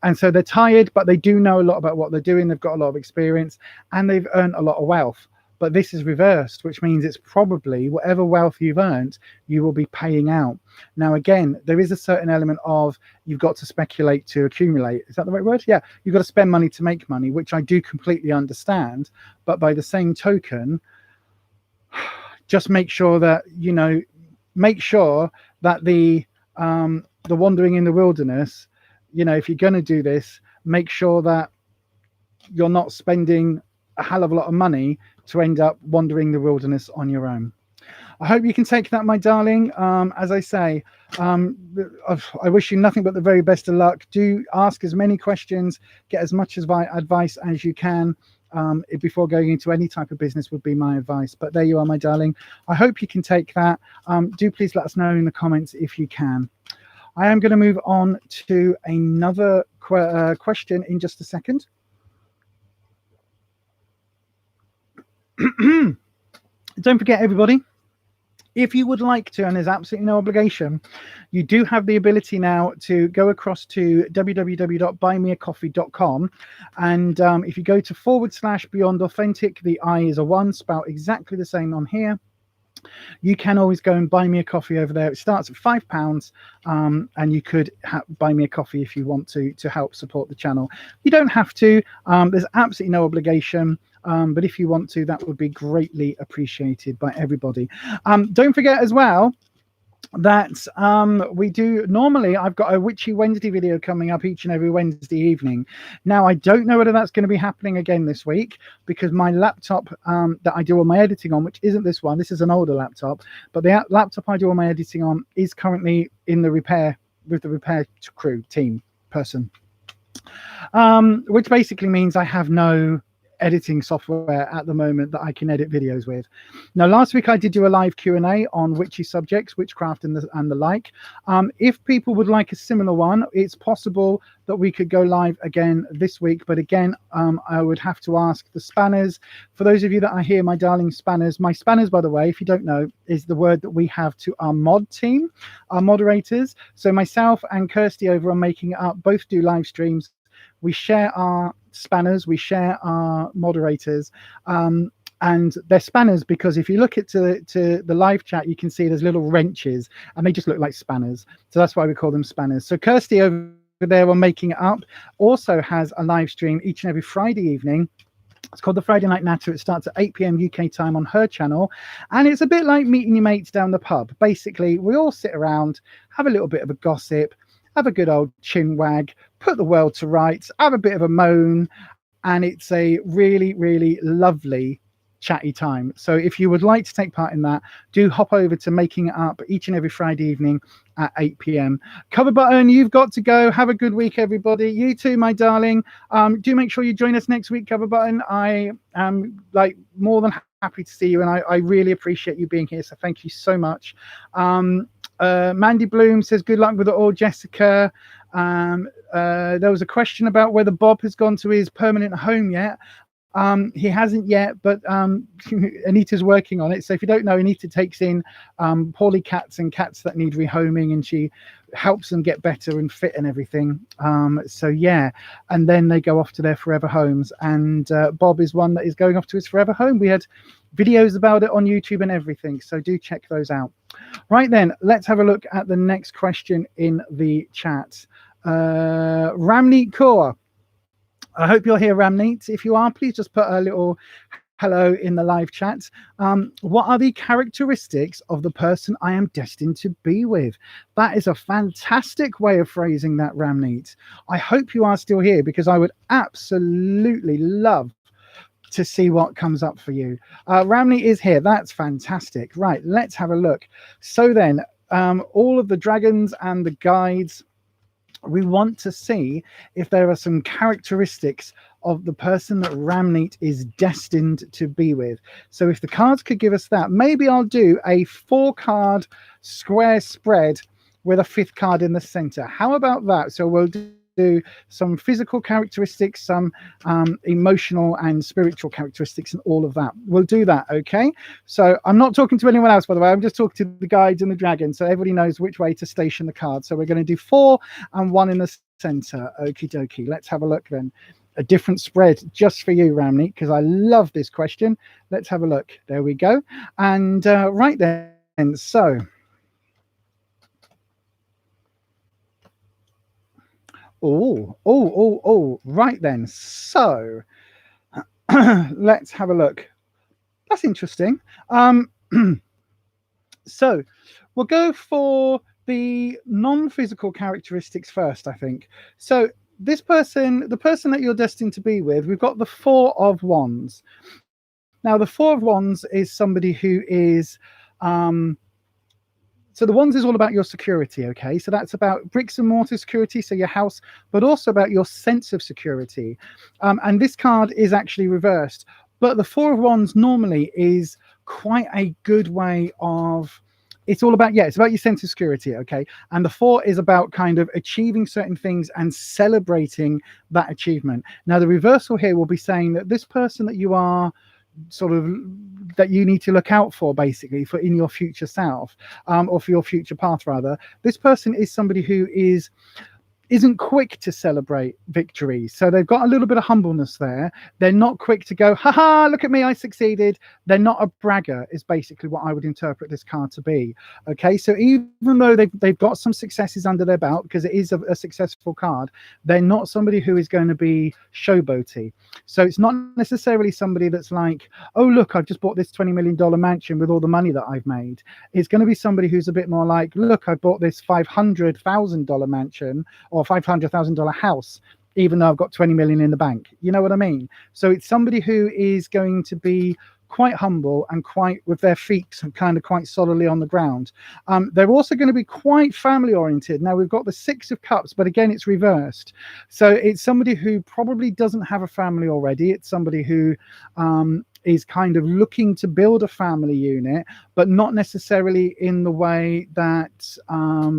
S1: And so they're tired, but they do know a lot about what they're doing. They've got a lot of experience, and they've earned a lot of wealth. But this is reversed, which means it's probably whatever wealth you've earned, you will be paying out. Now, again, there is a certain element of you've got to speculate to accumulate. Is that the right word? Yeah, you've got to spend money to make money, which I do completely understand. But by the same token, just make sure that, you know, make sure that the wandering in the wilderness, you know, if you're going to do this, make sure that you're not spending a hell of a lot of money to end up wandering the wilderness on your own. I hope you can take that, my darling. As I say, I wish you nothing but the very best of luck. Do ask as many questions, get as much advice as you can before going into any type of business would be my advice. But there you are, my darling. I hope you can take that. Do please let us know in the comments if you can. I am going to move on to another question in just a second. Don't forget, everybody, if you would like to, and there's absolutely no obligation, you do have the ability now to go across to www.buymeacoffee.com, and if you go to /Beyond Authentic, the I is a 1, spelled exactly the same on here. You can always go and buy me a coffee over there. It starts at £5, and you could buy me a coffee if you want to help support the channel. You don't have to. There's absolutely no obligation. But if you want to, that would be greatly appreciated by everybody. Don't forget as well that we do normally, I've got a Witchy Wednesday video coming up each and every Wednesday evening. Now, I don't know whether that's going to be happening again this week, because my laptop that I do all my editing on, which isn't this one, this is an older laptop, but the laptop I do all my editing on is currently in the repair with the repair crew team person, which basically means I have no editing software at the moment that I can edit videos with. Now, last week I did do a live Q&A on witchy subjects, witchcraft and the like. If people would like a similar one, it's possible that we could go live again this week, but again, I would have to ask the spanners. For those of you that are here, my darling spanners, my spanners, by the way, if you don't know, is the word that we have to our mod team, our moderators. So myself and Kirsty over on Making It Up both do live streams. We share our spanners, we share our moderators, and they're spanners because if you look at to the live chat, you can see there's little wrenches and they just look like spanners. So that's why we call them spanners. So Kirsty over there on Making It Up also has a live stream each and every Friday evening. It's called the Friday Night Natter. It starts at 8 p.m. UK time on her channel. And it's a bit like meeting your mates down the pub. Basically, we all sit around, have a little bit of a gossip, have a good old chin wag, put the world to rights, have a bit of a moan, and it's a really, really lovely chatty time. So if you would like to take part in that, do hop over to Making It Up each and every Friday evening at 8 p.m. Cover button, you've got to go. Have a good week, everybody. You too, my darling. Do make sure you join us next week, Cover button. I am more than happy to see you, and I really appreciate you being here. So thank you so much. Mandy Bloom says good luck with it all, Jessica. There was a question about whether Bob has gone to his permanent home yet. He hasn't yet, but Anita's working on it. So if you don't know, Anita takes in poorly cats and cats that need rehoming, and she helps them get better and fit and everything. So yeah, and then they go off to their forever homes, and Bob is one that is going off to his forever home. We had videos about it on YouTube and everything, so do check those out. Right then, let's have a look at the next question in the chat. Ramneet Kaur, I hope you're here, Ramneet. If you are, please just put a little hello in the live chat. What are the characteristics of the person I am destined to be with? That is a fantastic way of phrasing that, Ramneet. I hope you are still here, because I would absolutely love to see what comes up for you. Ramneet is here. That's fantastic. Right, let's have a look. So then, all of the dragons and the guides, we want to see if there are some characteristics of the person that Ramneet is destined to be with. So if the cards could give us that, maybe I'll do a 4-card square spread with a 5th card in the center. How about that? So we'll do some physical characteristics, some emotional and spiritual characteristics, and all of that. We'll do that, okay? So I'm not talking to anyone else, by the way. I'm just talking to the guides and the dragon, so everybody knows which way to station the card. So we're going to do 4 and 1 in the center. Okie dokie. Let's have a look then. A different spread just for you, Ramneet, because I love this question. Let's have a look. There we go. And right then, so right then. So let's have a look. That's interesting. So we'll go for the non-physical characteristics first, I think. So this person, the person that you're destined to be with, we've got the 4 of Wands. Now, the 4 of Wands is somebody who is so the Wands is all about your security, okay? So that's about bricks and mortar security, so your house, but also about your sense of security. And this card is actually reversed. But the 4 of Wands normally is quite a good way of, it's all about, it's about your sense of security, okay? And the 4 is about kind of achieving certain things and celebrating that achievement. Now, the reversal here will be saying that this person that you are sort of, that you need to look out for, basically, for in your future self, or for your future path rather, this person is somebody who isn't quick to celebrate victories. So they've got a little bit of humbleness there. They're not quick to go, haha, look at me, I succeeded. They're not a bragger, is basically what I would interpret this card to be. Okay, so even though they've got some successes under their belt, because it is a successful card, they're not somebody who is going to be showboaty. So it's not necessarily somebody that's like, oh, look, I've just bought this $20 million mansion with all the money that I've made. It's going to be somebody who's a bit more like, look, I bought this $500,000 mansion or $500,000 house, even though I've got 20 million in the bank. You know what I mean? So it's somebody who is going to be quite humble and quite with their feet kind of quite solidly on the ground. They're also going to be quite family oriented. Now we've got the 6 of Cups, but again, it's reversed. So it's somebody who probably doesn't have a family already. It's somebody who is kind of looking to build a family unit, but not necessarily in the way that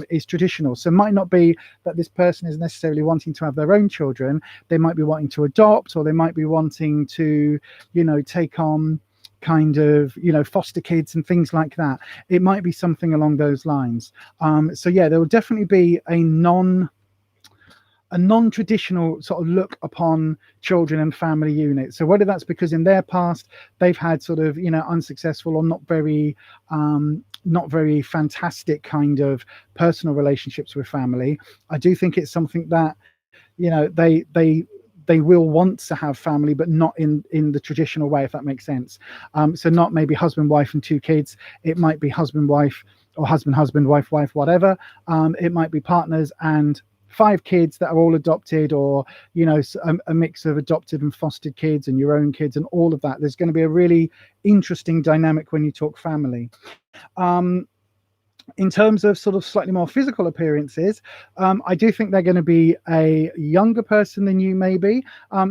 S1: is traditional. So it might not be that this person is necessarily wanting to have their own children. They might be wanting to adopt, or they might be wanting to, you know, take on kind of, you know, foster kids and things like that. It might be something along those lines. So yeah, there will definitely be a non-traditional sort of look upon children and family units. So whether that's because in their past they've had sort of, you know, unsuccessful or not very fantastic kind of personal relationships with family, I do think it's something that, you know, they will want to have family, but not in the traditional way, if that makes sense. So not maybe husband, wife and 2 kids. It might be husband, wife, or husband, wife, whatever. It might be partners and 5 kids that are all adopted, or, you know, a mix of adopted and fostered kids and your own kids and all of that. There's going to be a really interesting dynamic when you talk family. In terms of sort of slightly more physical appearances, I do think they're going to be a younger person than you, maybe,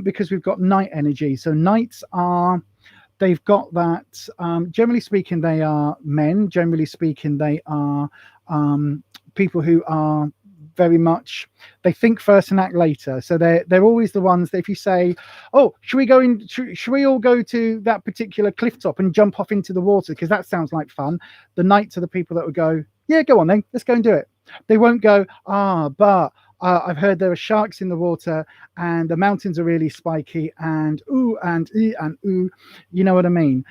S1: because we've got Knight energy. So Knights are, they've got that, generally speaking, they are men. Generally speaking, they are people who are very much, they think first and act later. So they're always the ones that if you say, oh, should we all go to that particular cliff top and jump off into the water, because that sounds like fun, the Knights are the people that would go, yeah, go on then, let's go and do it. They won't go, but I've heard there are sharks in the water and the mountains are really spiky and ooh and ooh, you know what I mean?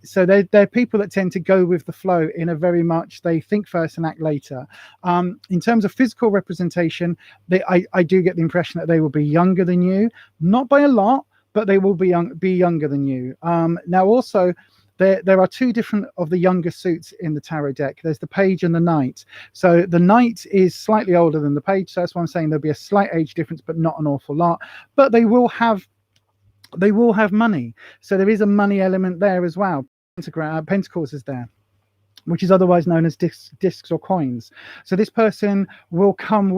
S1: So they're people that tend to go with the flow in a very much, they think first and act later. In terms of physical representation, I do get the impression that they will be younger than you, not by a lot, but they will be younger than you. Now also, there are 2 different of the younger suits in the tarot deck. There's the Page and the Knight. So the Knight is slightly older than the Page. So that's why I'm saying there'll be a slight age difference, but not an awful lot. But they will have money. So there is a money element there as well. Pentacles is there, which is otherwise known as discs or coins. So this person will come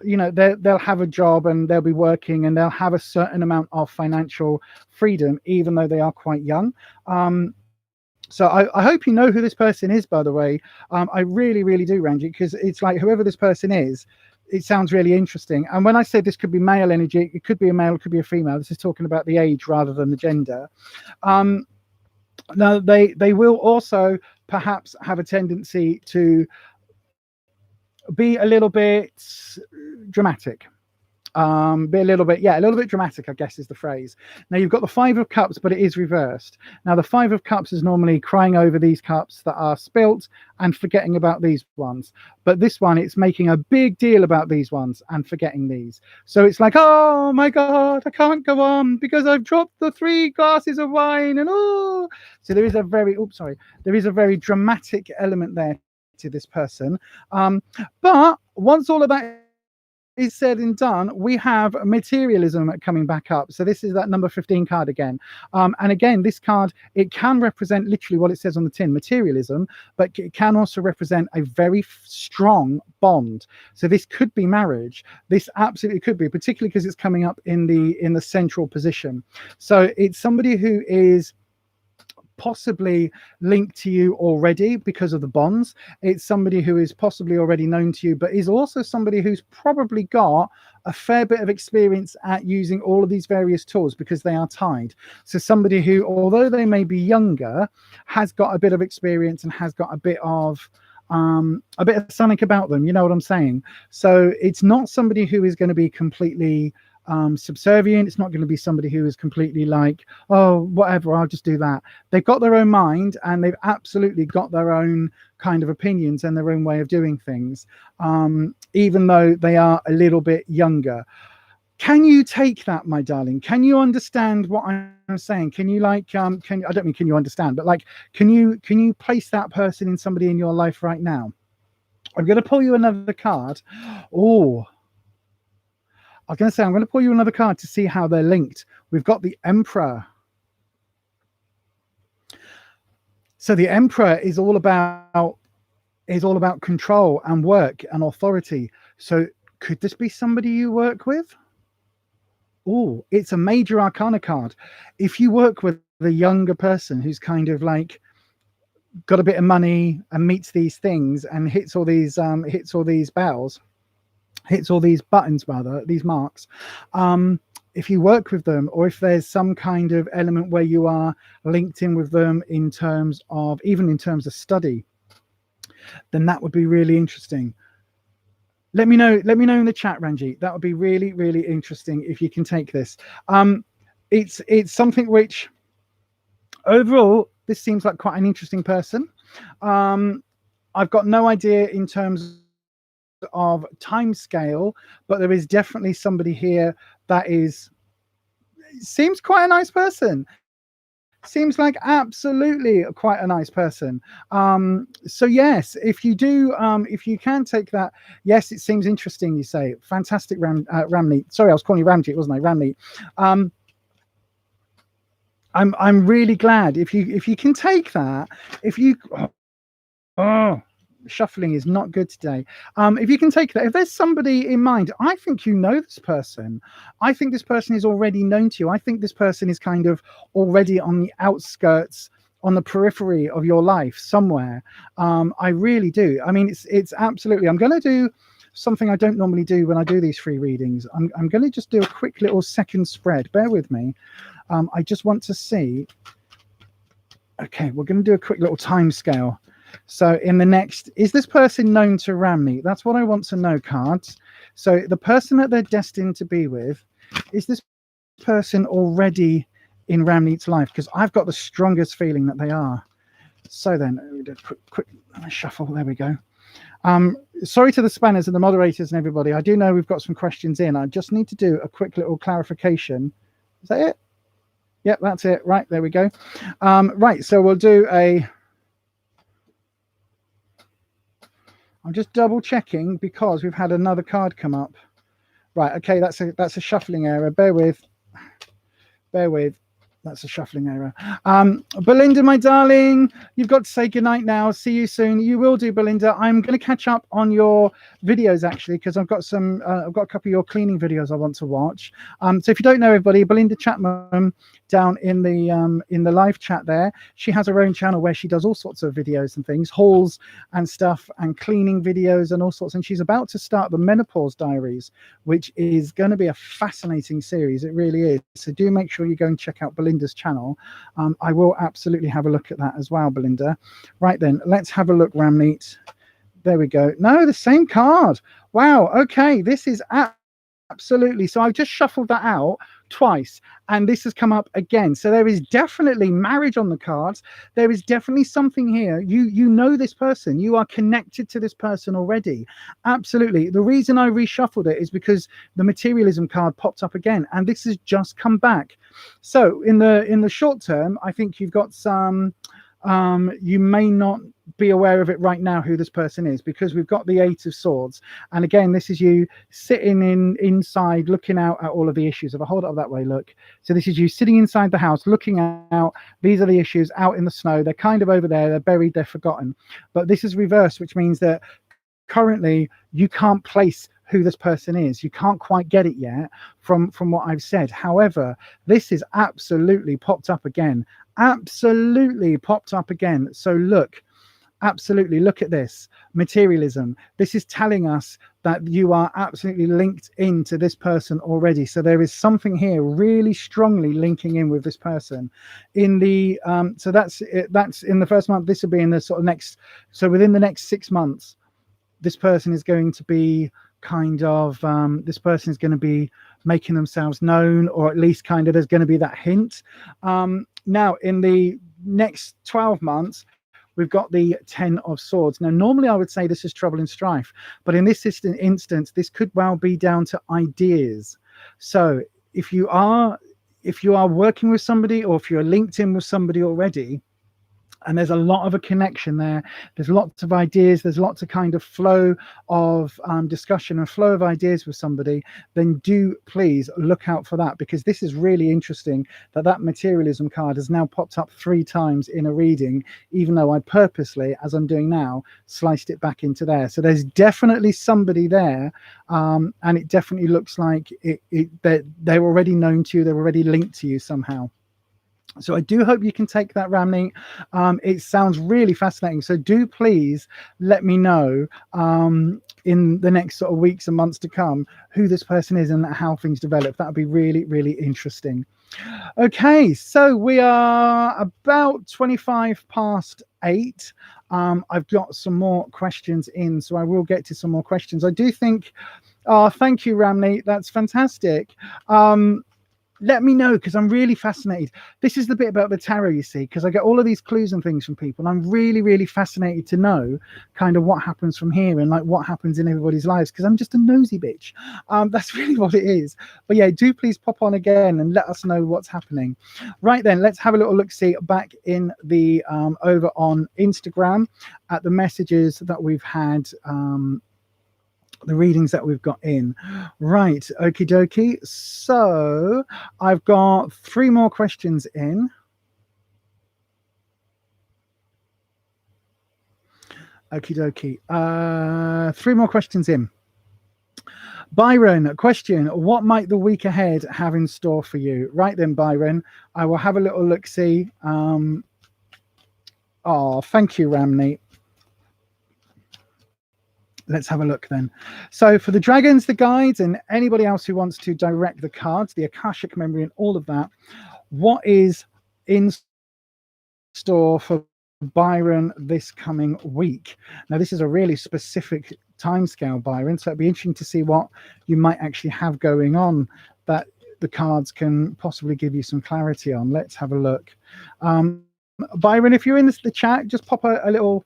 S1: you know, they'll have a job and they'll be working and they'll have a certain amount of financial freedom, even though they are quite young. So I hope you know who this person is, by the way. I really, really do, Ranjit, because it's like whoever this person is, it sounds really interesting. And when I say this could be male energy, it could be a male, it could be a female. This is talking about the age rather than the gender. Now, they will also perhaps have a tendency to be a little bit dramatic. Be a little bit dramatic, I guess is the phrase. Now you've got the Five of Cups, but it is reversed. Now the Five of Cups is normally crying over these cups that are spilt and forgetting about these ones, but this one, it's making a big deal about these ones and forgetting these. So it's like, oh my god, I can't go on because I've dropped the 3 glasses of wine, and oh, so there is a very there is a very dramatic element there to this person. But once all of that is said and done, we have materialism coming back up. So this is that number 15 card again. And again, this card, it can represent literally what it says on the tin, materialism, but it can also represent a very strong bond. So this could be marriage. This absolutely could be, particularly because it's coming up in the central position. So it's somebody who is possibly linked to you already because of the bonds. It's somebody who is possibly already known to you, but is also somebody who's probably got a fair bit of experience at using all of these various tools because they are tied. So somebody who, although they may be younger, has got a bit of experience and has got a bit of something about them. You know what I'm saying? So it's not somebody who is going to be completely subservient. It's not going to be somebody who is completely like, oh, whatever, I'll just do that. They've got their own mind and they've absolutely got their own kind of opinions and their own way of doing things, even though they are a little bit younger. Can you take that, my darling? Can you understand what I'm saying? Can you like I don't mean can you understand, but like can you place that person in somebody in your life right now? I'm going to pull you another card. Oh, I was going to say, I'm going to pull you another card to see how they're linked. We've got the Emperor. So the Emperor is all about control and work and authority. So could this be somebody you work with? Oh, it's a major arcana card. If you work with a younger person who's kind of like got a bit of money and meets these things and hits all these bells, hits all these buttons, rather, these marks. If you work with them, or if there's some kind of element where you are linked in with them in terms of, even in terms of study, then that would be really interesting. Let me know in the chat, Ranjit. That would be really, really interesting if you can take this. It's something which, overall, this seems like quite an interesting person. I've got no idea in terms of time scale, but there is definitely somebody here that seems quite a nice person. Seems like absolutely quite a nice person. So yes, if you can take that, yes, it seems interesting. You say fantastic, Ramneet. Sorry, I was calling you Ramjit, wasn't I? Ramneet. I'm really glad if you can take that. If you shuffling is not good today. If you can take that, if there's somebody in mind, I think you know this person. I think this person is already known to you. I think this person is kind of already on the outskirts, on the periphery of your life somewhere. I really do. I mean, it's absolutely. I'm going to do something I don't normally do when I do these free readings. I'm going to just do a quick little second spread. Bear with me. I just want to see. Okay, we're going to do a quick little time scale. So in the next, is this person known to Ramneet? That's what I want to know, cards. So the person that they're destined to be with, is this person already in Ramneet's life? Because I've got the strongest feeling that they are. So then, quick shuffle. There we go. Sorry to the spanners and the moderators and everybody. I do know we've got some questions in. I just need to do a quick little clarification. Is that it? Yep, that's it. Right, there we go. Right, so we'll do a... I'm just double checking because we've had another card come up. Right, okay, that's a shuffling error. Bear with. That's a shuffling error. Belinda, my darling, you've got to say goodnight now. See you soon. You will do, Belinda. I'm going to catch up on your videos, actually, because I've got some, I've got a couple of your cleaning videos I want to watch. So if you don't know everybody, Belinda Chapman down in the live chat there, she has her own channel where she does all sorts of videos and things, hauls and stuff, and cleaning videos and all sorts. And she's about to start the Menopause Diaries, which is going to be a fascinating series. It really is. So do make sure you go and check out Belinda's channel. I will absolutely have a look at that as well, Belinda. Right then, let's have a look, Ramneet. There we go. No, the same card. Wow. Okay, this is absolutely. So I've just shuffled that out twice and this has come up again. So there is definitely marriage on the cards. There is definitely something here. You know this person. You are connected to this person already. Absolutely. The reason I reshuffled it is because the materialism card popped up again and this has just come back. So in the short term, I think you've got some you may not be aware of it right now who this person is, because we've got the 8 of Swords, and again this is you sitting inside looking out at all of the issues. If I hold it up that way, look, so this is you sitting inside the house looking out. These are the issues out in the snow. They're kind of over there, they're buried, they're forgotten, but this is reversed, which means that currently you can't place who this person is. You can't quite get it yet from what I've said. However, this is absolutely popped up again. Absolutely popped up again. So look, absolutely look at this materialism. This is telling us that you are absolutely linked into this person already. So there is something here really strongly linking in with this person in the so that's in the first month. This will be in the sort of next, so within the next 6 months this person is going to be kind of this person is going to be making themselves known, or at least kind of there's going to be that hint. Now in the next 12 months we've got the 10 of Swords. Now normally I would say this is trouble and strife, but in this instance this could well be down to ideas. So if you are working with somebody, or if you're linked in with somebody already, and there's a lot of a connection there, there's lots of ideas, there's lots of kind of flow of discussion and flow of ideas with somebody, then do please look out for that, because this is really interesting that materialism card has now popped up 3 times in a reading, even though I purposely, as I'm doing now, sliced it back into there. So there's definitely somebody there, and it definitely looks like they're already known to you, they're already linked to you somehow. So I do hope you can take that, Ramneet. It sounds really fascinating. So do please let me know in the next sort of weeks and months to come who this person is and how things develop. That would be really, really interesting. Okay, so we are about 25 past 8. I've got some more questions in, so I will get to some more questions. I do think, oh, thank you, Ramneet. That's fantastic. Let me know, because I'm really fascinated. This is the bit about the tarot, you see, because I get all of these clues and things from people, and I'm really, really fascinated to know kind of what happens from here and like what happens in everybody's lives, because I'm just a nosy bitch. That's really what it is. But yeah, do please pop on again and let us know what's happening. Right then, let's have a little look-see back in the over on Instagram at the messages that we've had, the readings that we've got in. Right, okie dokie. So I've got 3 more questions in. Okie dokie. 3 more questions in. Byron, question: what might the week ahead have in store for you? Right then, Byron, I will have a little look-see. Oh, thank you, Ramneet. Let's have a look then. So for the dragons, the guides, and anybody else who wants to direct the cards, the Akashic memory and all of that, what is in store for Byron this coming week? Now, this is a really specific timescale, Byron, so it'd be interesting to see what you might actually have going on that the cards can possibly give you some clarity on. Let's have a look. Byron, if you're in the chat, just pop a little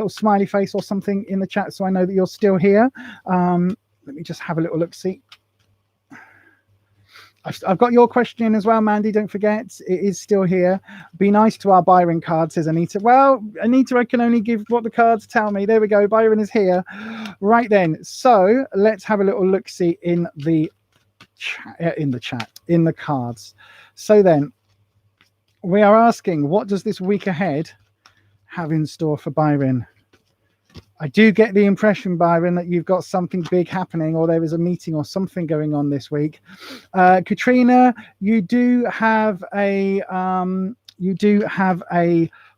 S1: smiley face or something in the chat so I know that you're still here. Let me just have a little look, see. I've got your question in as well, Mandy, don't forget, it is still here. Be nice to our Byron card, says Anita. Well, Anita, I can only give what the cards tell me. There we go, Byron is here. Right then, so let's have a little look, see in the chat, in the cards. So then, we are asking, what does this week ahead have in store for Byron? I do get the impression, Byron, that you've got something big happening, or there is a meeting or something going on this week. Katrina, you do have a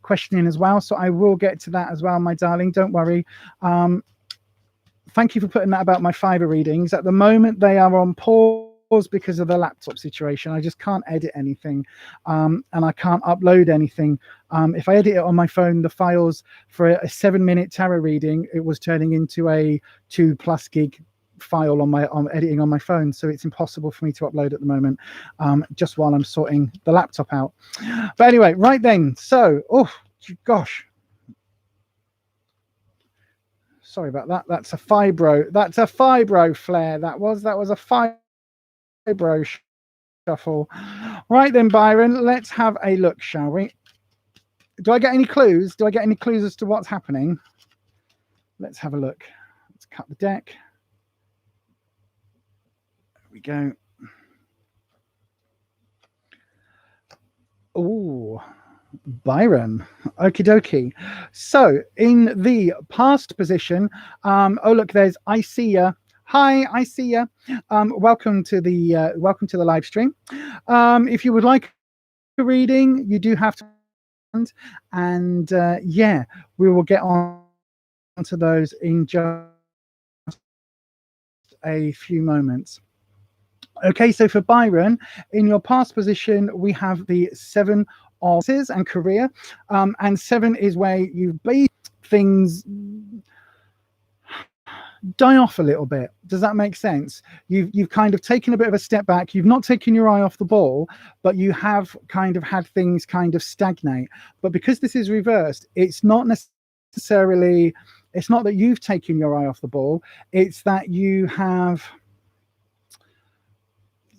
S1: question in as well, so I will get to that as well, my darling. Don't worry. Thank you for putting that about my Fiverr readings. At the moment, they are on pause because of the laptop situation. I just can't edit anything, and I can't upload anything. If I edit it on my phone, the files for a 7-minute tarot reading, it was turning into a 2+ gig file on editing on my phone, so it's impossible for me to upload at the moment, just while I'm sorting the laptop out. But anyway, right then, so oh gosh, sorry about that. That's a fibro flare. That was a fibro shuffle. Right then, Byron, let's have a look, shall we? Do I get any clues? Do I get any clues as to what's happening? Let's have a look. Let's cut the deck. There we go. Oh, Byron. Okie dokie. So in the past position, oh look, there's I see ya. Hi, I see ya. Welcome to the live stream. If you would like a reading, you do have to, and yeah, we will get on to those in just a few moments. Okay, so for Byron, in your past position, we have the 7 of and career, and 7 is where you base things die off a little bit. Does that make sense? You've kind of taken a bit of a step back. You've not taken your eye off the ball, but you have kind of had things kind of stagnate. But because this is reversed, it's not necessarily, it's not that you've taken your eye off the ball, it's that you have,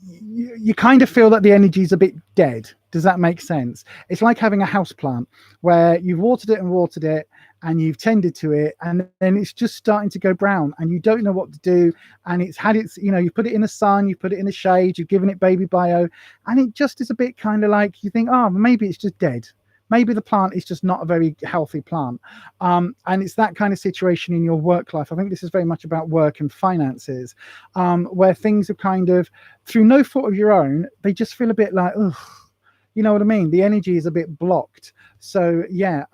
S1: you kind of feel that the energy is a bit dead. Does that make sense? It's like having a house plant where you've watered it and you've tended to it, and then it's just starting to go brown and you don't know what to do. And it's had its, you know, you put it in the sun, you put it in the shade, you've given it baby bio, and it just is a bit kind of like, you think, oh, maybe it's just dead. Maybe the plant is just not a very healthy plant. And it's that kind of situation in your work life. I think this is very much about work and finances, where things are kind of, through no fault of your own, they just feel a bit like, ugh, you know what I mean? The energy is a bit blocked. So yeah,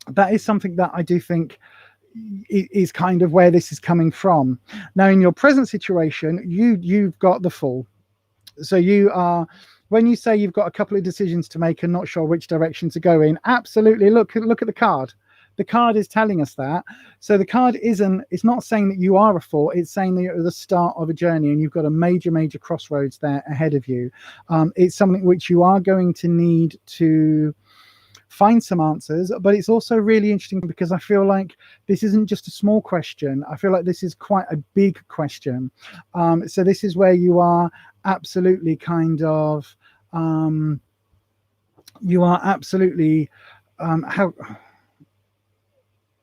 S1: that is something that I do think is kind of where this is coming from. Now, in your present situation, you've got the Fool. So you are, when you say you've got a couple of decisions to make and not sure which direction to go in, absolutely, look at the card. The card is telling us that. So the card it's not saying that you are a Fool, it's saying that you're at the start of a journey and you've got a major crossroads there ahead of you. It's something which you are going to need to find some answers, but it's also really interesting because I feel like this isn't just a small question. I feel like this is quite a big question. So this is where you are absolutely kind of, you are absolutely,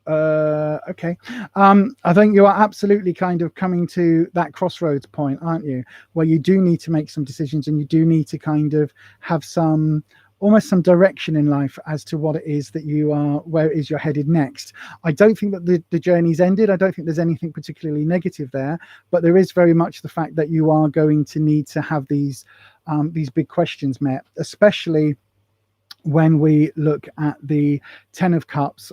S1: okay. I think you are absolutely kind of coming to that crossroads point, aren't you? Where you do need to make some decisions and you do need to kind of have some, almost some direction in life as to what it is that you are, where it is you're headed next. I don't think that the journey's ended. I don't think there's anything particularly negative there, but there is very much the fact that you are going to need to have these big questions met, especially when we look at the 10 of Cups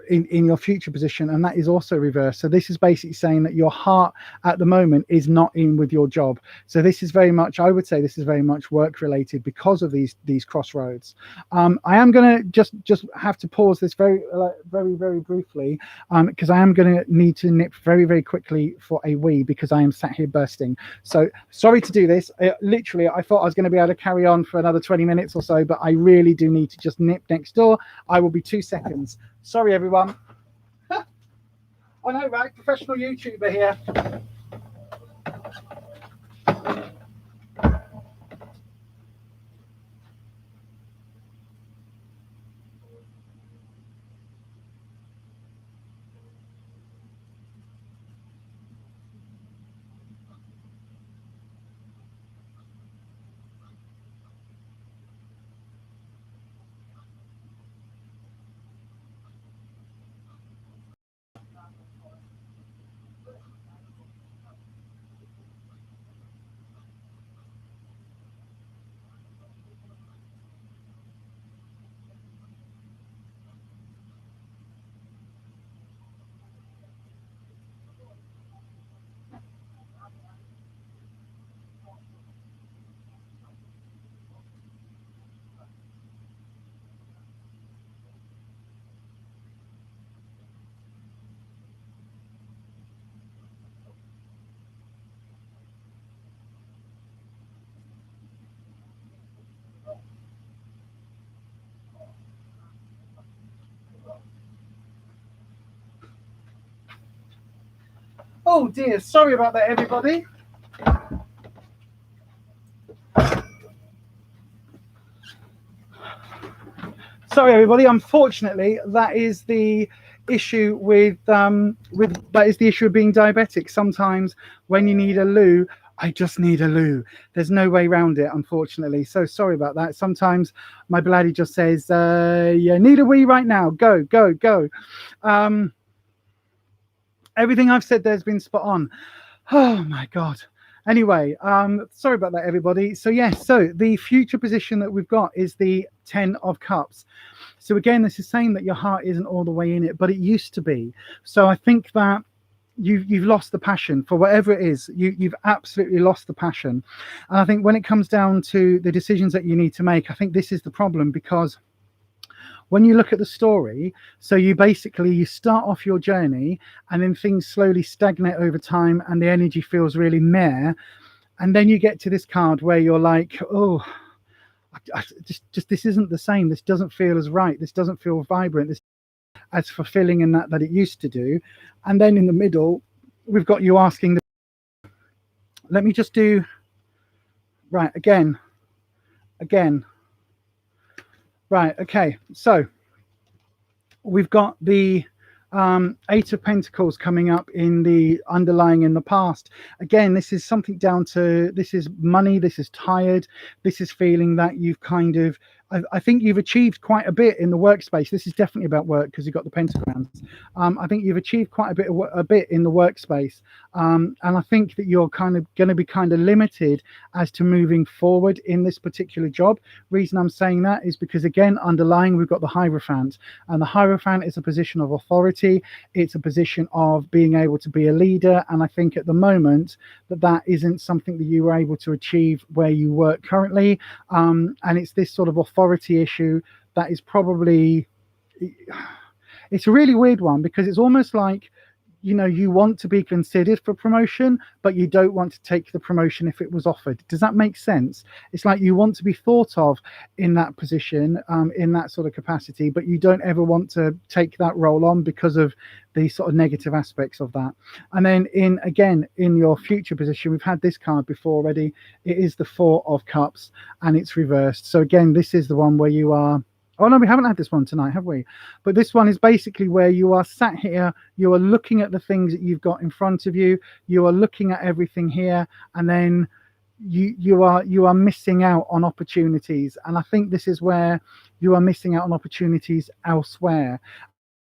S1: in your future position, and that is also reversed. So this is basically saying that your heart at the moment is not in with your job. So this is very much, I would say this is very much work related because of these crossroads. I am going to just have to pause this very briefly, because I am going to need to nip very quickly for a wee, because I am sat here bursting. So sorry to do this. Literally, I thought I was going to be able to carry on for another 20 minutes or so, but I really do need to just nip next door. I will be 2 seconds. Sorry, everyone. I know, right? Professional YouTuber here. Oh dear, sorry about that, everybody. Sorry, everybody. Unfortunately, that is the issue with that is the issue of being diabetic. Sometimes when you need a loo, I just need a loo. There's no way around it, unfortunately. So sorry about that. Sometimes my bloody just says, "You need a wee right now. Go, go, go." Everything I've said there's been spot on. Oh my God. Anyway, sorry about that, everybody. So yes, so the future position that we've got is the 10 of Cups. So again, this is saying that your heart isn't all the way in it, but it used to be. So I think that you've lost the passion for whatever it is. You've absolutely lost the passion. And I think when it comes down to the decisions that you need to make, I think this is the problem, because when you look at the story, so you start off your journey and then things slowly stagnate over time and the energy feels really meh. And then you get to this card where you're like, oh, just this isn't the same. This doesn't feel as right. This doesn't feel vibrant. This as fulfilling in that it used to do. And then in the middle, we've got you asking let me just do right again. Right, okay, so we've got the 8 of Pentacles coming up in the underlying in the past. Again, this is something down to, this is money, this is tired, this is feeling that you've kind of, I think you've achieved quite a bit in the workspace. This is definitely about work because you've got the pentagrams. I think you've achieved quite a bit in the workspace. And I think that you're kind of going to be kind of limited as to moving forward in this particular job. Reason I'm saying that is because, again, underlying, we've got the Hierophant. And the Hierophant is a position of authority. It's a position of being able to be a leader. And I think at the moment that isn't something that you were able to achieve where you work currently. And it's this sort of authority issue that is probably, it's a really weird one, because it's almost like, you know, you want to be considered for promotion, but you don't want to take the promotion if it was offered. Does that make sense? It's like you want to be thought of in that position, in that sort of capacity, but you don't ever want to take that role on because of the sort of negative aspects of that. And then in your future position, we've had this card before already. It is the 4 of Cups and it's reversed. So again, this is the one where you are, oh no, we haven't had this one tonight, have we? But this one is basically where you are sat here, you are looking at the things that you've got in front of you, you are looking at everything here, and then you are missing out on opportunities. And I think this is where you are missing out on opportunities elsewhere.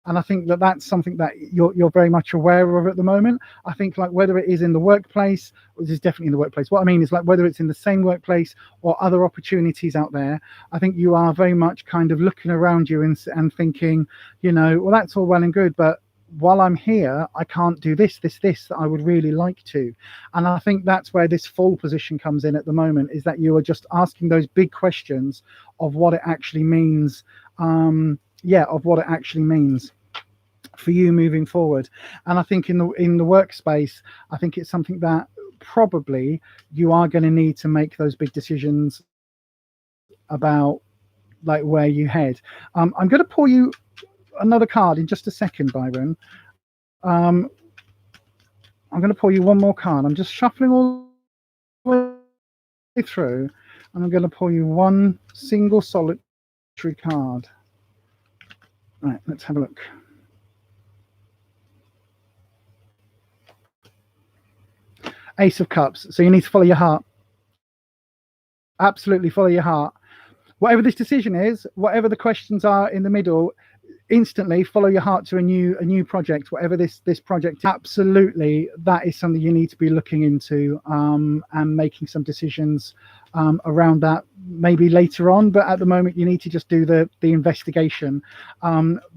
S1: And I think that that's something that you're very much aware of at the moment. I think, like, whether it is in the workplace, which is definitely in the workplace. What I mean is, like, whether it's in the same workplace or other opportunities out there, I think you are very much kind of looking around you and thinking, you know, well, that's all well and good, but while I'm here, I can't do this that I would really like to. And I think that's where this full position comes in at the moment, is that you are just asking those big questions of what it actually means. Of what it actually means for you moving forward. And I think in the workspace, I think it's something that probably you are going to need to make those big decisions about, like, where you head. I'm going to pull you another card in just a second, Byron. I'm going to pull you one more card. I'm just shuffling all the way through, and I'm going to pull you one single solitary card. Right, let's have a look. Ace of Cups. So you need to follow your heart. Absolutely follow your heart. Whatever this decision is, whatever the questions are in the middle, instantly follow your heart to a new project, whatever this project is. Absolutely, that is something you need to be looking into and making some decisions around that maybe later on, but at the moment you need to just do the investigation,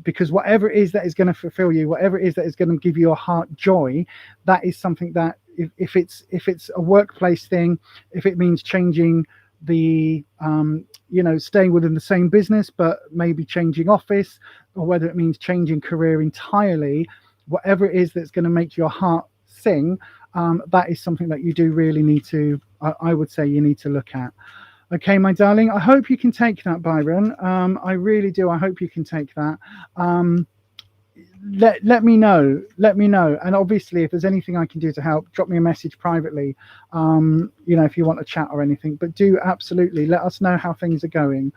S1: because whatever it is that is going to fulfill you, whatever it is that is going to give your heart joy, that is something that if it's a workplace thing, if it means changing the staying within the same business but maybe changing office, or whether it means changing career entirely, whatever it is that's going to make your heart sing, that is something that you do really need to, I would say you need to look at. Okay, my darling, I hope you can take that, Byron. I really do. I hope you can take that. let me know. And obviously, if there's anything I can do to help, drop me a message privately, if you want to chat or anything. But do absolutely let us know how things are going.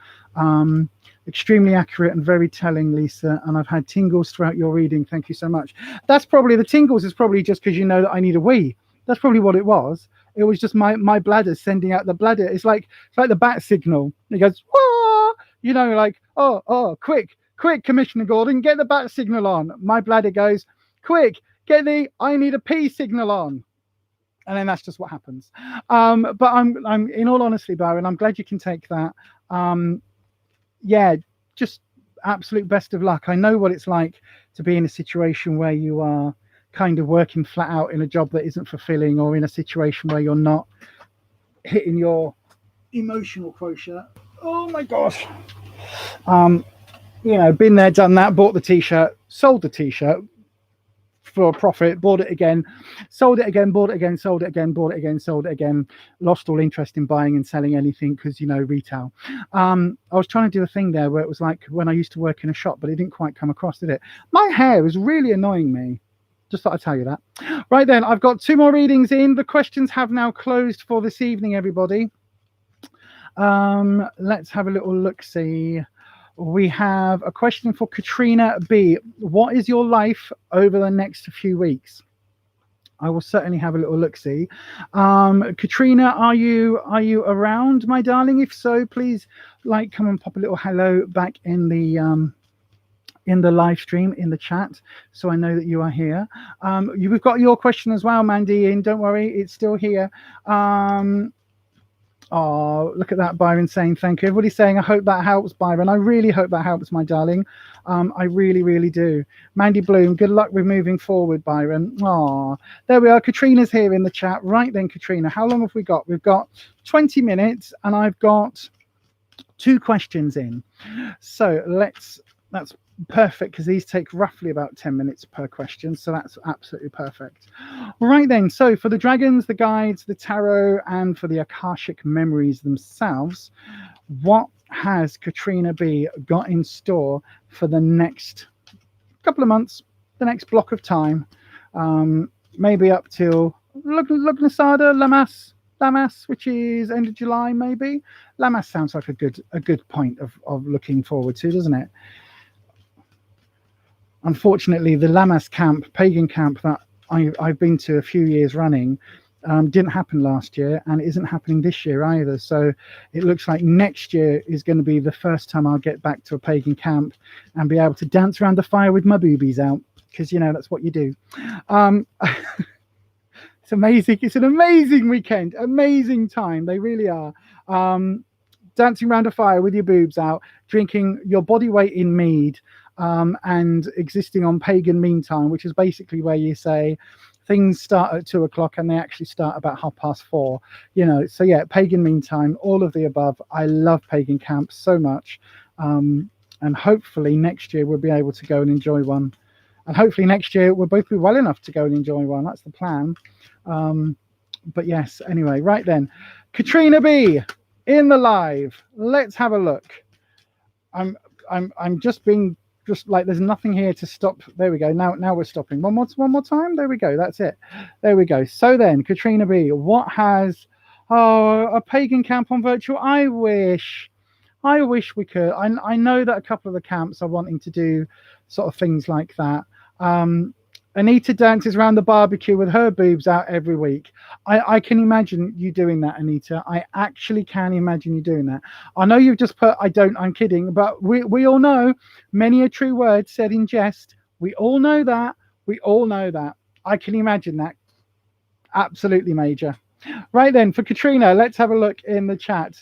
S1: Extremely accurate and very telling, Lisa, and I've had tingles throughout your reading. Thank you so much. That's probably, the tingles is probably just because you know that I need a wee. That's probably what it was. It was just my bladder sending out the bladder. It's like the bat signal. It goes, wah! Like, oh, quick, Commissioner Gordon, get the bat signal on. My bladder goes, quick, get the I need a pee signal on. And then that's just what happens. But I'm in all honesty, Byron, I'm glad you can take that. Yeah, just absolute best of luck. I know what it's like to be in a situation where you are kind of working flat out in a job that isn't fulfilling, or in a situation where you're not hitting your emotional quotient. Oh my gosh. Been there, done that, bought the t-shirt, sold the t-shirt for a profit, bought it again, sold it again, bought it again, sold it again, bought it again, sold it again, lost all interest in buying and selling anything because, retail. I was trying to do a thing there where it was like when I used to work in a shop, but it didn't quite come across, did it? My hair is really annoying me. Just thought I'd tell you that. Right then, I've got 2 more readings in. The questions have now closed for this evening, everybody. Let's have a little look-see. We have a question for Katrina B. What is your life over the next few weeks? I will certainly have a little look-see. Katrina, are you around, my darling? If so, please come and pop a little hello back in the live stream, in the chat, so I know that you are here. We've got your question as well, Mandy, in. Don't worry, it's still here. Oh, look at that, Byron saying thank you. Everybody's saying, I hope that helps, Byron. I really hope that helps, my darling. I really, really do. Mandy Bloom, good luck with moving forward, Byron. Oh, there we are. Katrina's here in the chat. Right then, Katrina, how long have we got? We've got 20 minutes, and I've got 2 questions in. So that's perfect, because these take roughly about 10 minutes per question, so that's absolutely perfect. Right then, so for the dragons, the guides, the tarot, and for the Akashic memories themselves, what has Katrina B got in store for the next couple of months, the next block of time, maybe up till Lugnasada, Lamas, which is end of July, maybe? Lamas sounds like a good point of looking forward to, doesn't it? Unfortunately, the Lamas camp, pagan camp that I've been to a few years running, didn't happen last year, and it isn't happening this year either. So it looks like next year is going to be the first time I'll get back to a pagan camp and be able to dance around the fire with my boobies out, because that's what you do. It's amazing. It's an amazing weekend, amazing time. They really are. Dancing around a fire with your boobs out, drinking your body weight in mead, and existing on pagan meantime, which is basically where you say things start at 2 o'clock and they actually start about 4:30. So yeah, pagan meantime, all of the above. I love pagan camps so much, and hopefully next year we'll be able to go and enjoy one, and hopefully next year we'll both be well enough to go and enjoy one. That's the plan. But yes, anyway, right then, Katrina B in the live. Let's have a look. I'm just like there's nothing here to stop. There we go. Now we're stopping. One more time. There we go. That's it. There we go. So then, Katrina B, what has a pagan camp on virtual? I wish we could. I know that a couple of the camps are wanting to do sort of things like that. Anita dances around the barbecue with her boobs out every week. I can imagine you doing that, Anita. I actually can imagine you doing that. I know you've just put, I'm kidding, but we all know, many a true word said in jest. We all know that. We all know that. I can imagine that. Absolutely major. Right then, for Katrina, let's have a look in the chat.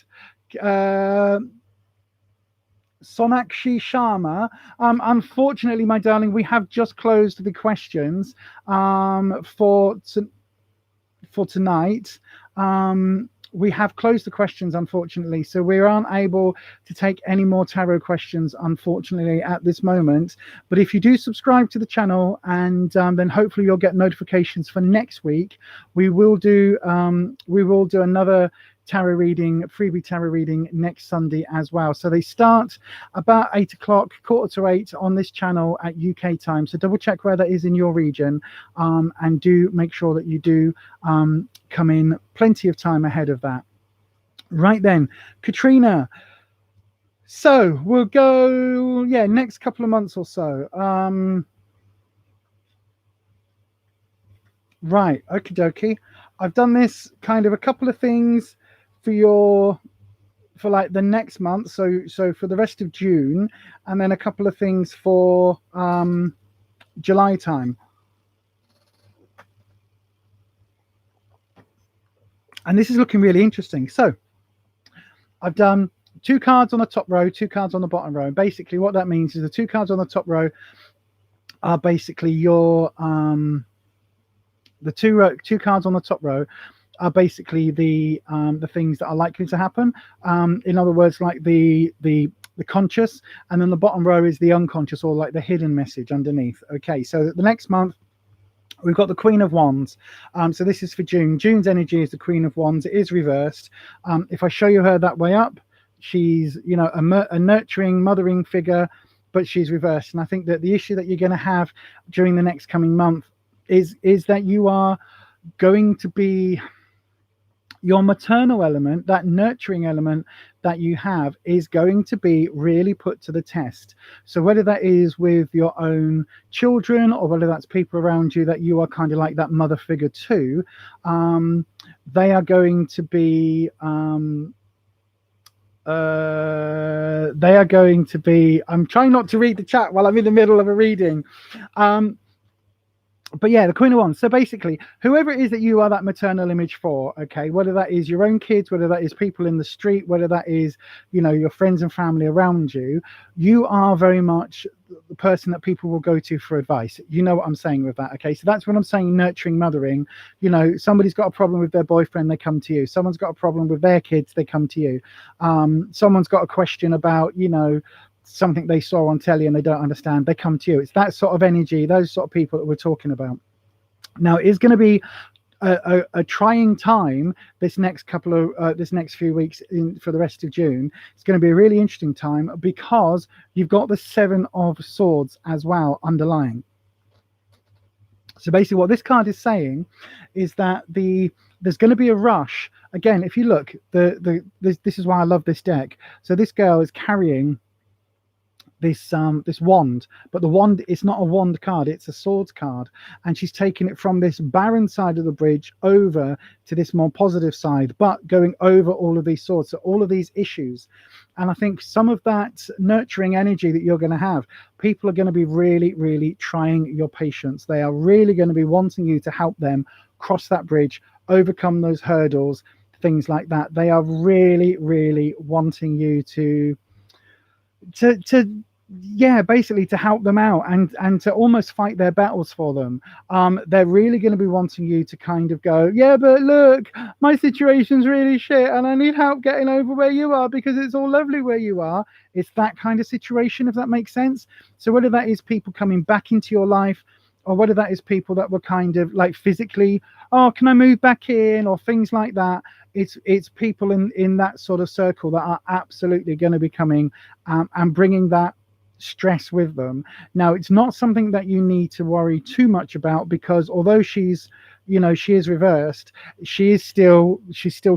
S1: Sonakshi Sharma, unfortunately, my darling, we have just closed the questions for tonight. We have closed the questions, unfortunately, so we aren't able to take any more tarot questions, unfortunately, at this moment. But if you do subscribe to the channel, and then hopefully you'll get notifications for next week, we will do another tarot reading, freebie tarot reading next Sunday as well. So they start about 8 o'clock, 7:45 on this channel at UK time. So double check where that is in your region, and do make sure that you do come in plenty of time ahead of that. Right then, Katrina. So we'll go, yeah, next couple of months or so. Right, okie dokie. I've done this kind of a couple of things for like the next month, so for the rest of June, and then a couple of things for July time. And this is looking really interesting. So I've done 2 cards on the top row, 2 cards on the bottom row. And basically what that means is the 2 cards on the top row are basically your the two cards on the top row are basically the things that are likely to happen. In other words, like the conscious, and then the bottom row is the unconscious, or like the hidden message underneath. Okay, so the next month we've got the Queen of Wands. So this is for June. June's energy is the Queen of Wands. It is reversed. If I show you her that way up, she's, you know, a nurturing, mothering figure, but she's reversed. And I think that the issue that you're going to have during the next coming month is that you are going to be, your maternal element, that nurturing element that you have, is going to be really put to the test. So whether that is with your own children, or whether that's people around you that you are kind of like that mother figure to, they are going to be I'm trying not to read the chat while I'm in the middle of a reading. But yeah, the Queen of Wands. So basically, whoever it is that you are that maternal image for, okay, whether that is your own kids, whether that is people in the street, whether that is, you know, your friends and family around you, you are very much the person that people will go to for advice. You know what I'm saying with that, okay? So that's when I'm saying nurturing, mothering. You know, somebody's got a problem with their boyfriend, they come to you. Someone's got a problem with their kids, they come to you. Someone's got a question about, you know, something they saw on telly and they don't understand, they come to you. It's that sort of energy, those sort of people that we're talking about. Now, it's going to be a trying time this next few weeks for the rest of June. It's going to be a really interesting time because you've got the 7 of Swords as well underlying. So basically what this card is saying is that there's going to be a rush. Again, if you look, this is why I love this deck. So this girl is carrying this wand, but the wand is not a wand card, it's a swords card, and she's taking it from this barren side of the bridge over to this more positive side, but going over all of these swords, so all of these issues. And I think some of that nurturing energy that you're going to have, people are going to be really, really trying your patience. They are really going to be wanting you to help them cross that bridge, overcome those hurdles, things like that. They are really, really wanting you to basically to help them out and to almost fight their battles for them. They're really going to be wanting you to kind of go, yeah, but look, my situation's really shit and I need help getting over where you are because it's all lovely where you are. It's that kind of situation, if that makes sense. So whether that is people coming back into your life, or whether that is people that were kind of like physically, oh, can I move back in, or things like that. It's people in that sort of circle that are absolutely going to be coming and bringing that stress with them. Now, it's not something that you need to worry too much about, because although she's, you know, she is reversed, she's still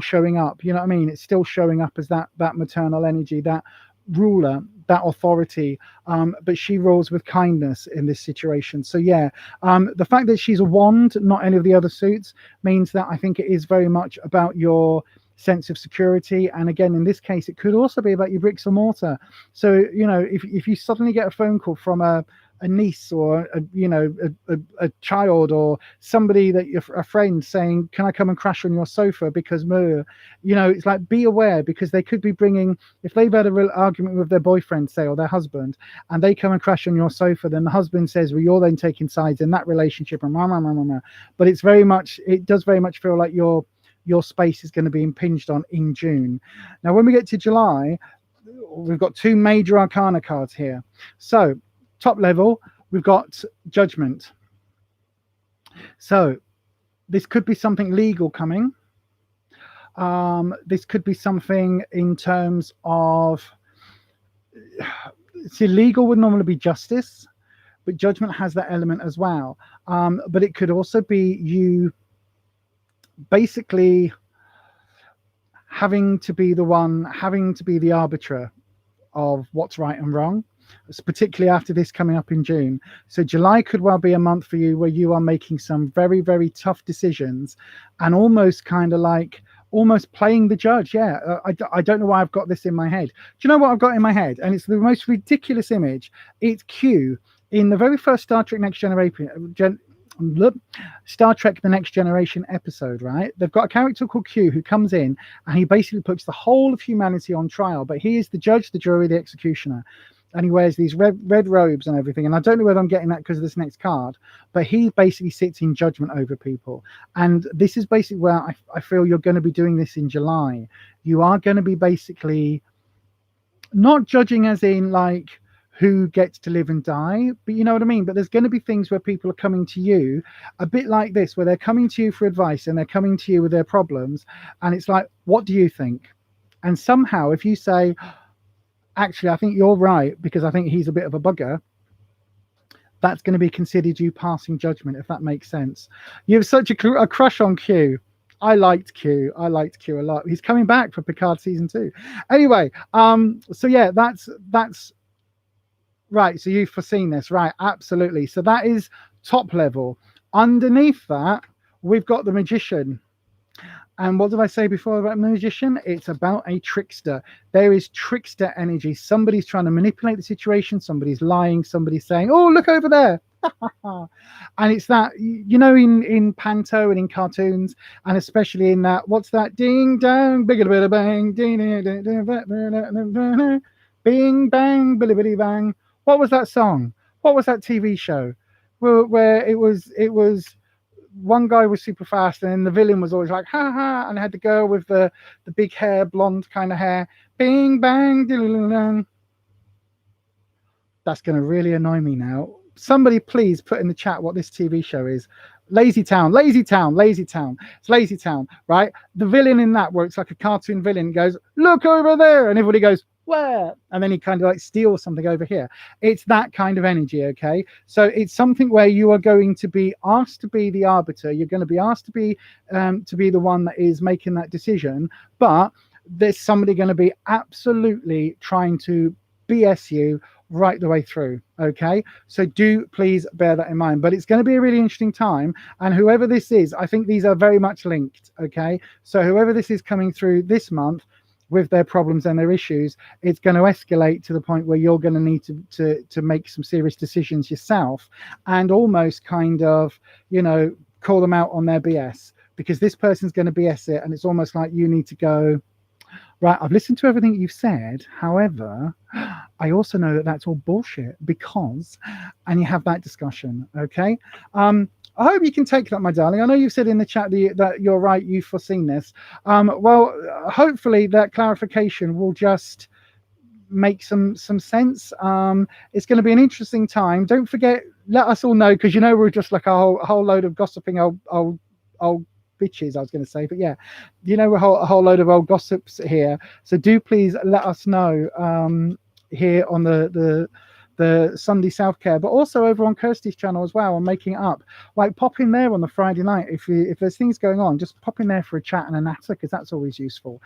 S1: showing up. You know what I mean? It's still showing up as that maternal energy, that ruler, that authority, but she rules with kindness in this situation. So yeah, the fact that she's a wand, not any of the other suits, means that I think it is very much about your sense of security. And again, in this case, it could also be about your bricks and mortar. So, you know, if you suddenly get a phone call from a niece or a child or somebody that you're a friend saying, can I come and crash on your sofa because you know, it's like, be aware, because they could be bringing, if they've had a real argument with their boyfriend, say, or their husband, and they come and crash on your sofa, then the husband says, well, you're then taking sides in that relationship, and but it does very much feel like your space is going to be impinged on in June. Now, when we get to July, we've got 2 major arcana cards here. So top level, we've got Judgment. So this could be something legal coming. This could be something in terms of, see, legal would normally be justice, but judgment has that element as well. But it could also be you basically having to be the arbiter of what's right and wrong, particularly after this coming up in June. So July could well be a month for you where you are making some very, very tough decisions and almost kind of like almost playing the judge. Yeah, I don't know why I've got this in my head. Do you know what I've got in my head? And it's the most ridiculous image. It's Q in the very first Star Trek Star Trek The Next Generation episode, right? They've got a character called Q who comes in and he basically puts the whole of humanity on trial, but he is the judge, the jury, the executioner, and he wears these red robes and everything. And I don't know whether I'm getting that because of this next card, but he basically sits in judgment over people. And this is basically where I feel you're going to be doing this in July. You are going to be basically not judging as in like who gets to live and die, but you know what I mean? But there's going to be things where people are coming to you a bit like this, where they're coming to you for advice and they're coming to you with their problems. And it's like, what do you think? And somehow if you say, actually, I think you're right, because I think he's a bit of a bugger, that's going to be considered you passing judgment, if that makes sense. You have such a crush on Q. I liked Q a lot. He's coming back for Picard season 2. Anyway, so yeah, that's right. So you've foreseen this, right? Absolutely. So that is top level. Underneath that, we've got the magician. And what did I say before about magician? It's about a trickster. There is trickster energy. Somebody's trying to manipulate the situation. Somebody's lying. Somebody's saying, oh, look over there. And it's that, you know, in panto and in cartoons, and especially in that, what's that? Ding dong, bigga bada bang, ding bing bang, billy billy bang. What was that song? What was that TV show? Where it was one guy was super fast and then the villain was always like ha ha, and had the girl with the big hair, blonde kind of hair, bing bang diddle-ding-dong. That's going to really annoy me now. Somebody please put in the chat what this TV show is. Lazy Town. It's Lazy Town, right? The villain in that, where it's like a cartoon villain, goes, look over there, and everybody goes, where? And then he kind of like steals something over here. It's that kind of energy, okay? So it's something where you are going to be asked to be the arbiter. You're going to be asked to be the one that is making that decision, but there's somebody going to be absolutely trying to BS you right the way through, okay? So do please bear that in mind. But it's going to be a really interesting time, and whoever this is, I think these are very much linked, okay? So whoever this is coming through this month with their problems and their issues, it's going to escalate to the point where you're going to need to make some serious decisions yourself, and almost kind of, you know, call them out on their BS, because this person's going to BS it, and it's almost like you need to go, right, I've listened to everything you've said. However, I also know that that's all bullshit because, and you have that discussion, okay? I hope you can take that, my darling. I know you've said in the chat that you're right, you've foreseen this. Well, hopefully that clarification will just make some sense. It's going to be an interesting time. Don't forget, let us all know, because you know we're just like a whole load of gossiping old bitches, I was going to say, but yeah, you know, a whole load of old gossips here. So do please let us know here on the Sunday self-care, but also over on Kirsty's channel as well, on Making It Up. Like, pop in there on the Friday night if there's things going on. Just pop in there for a chat and a natter, because that's always useful.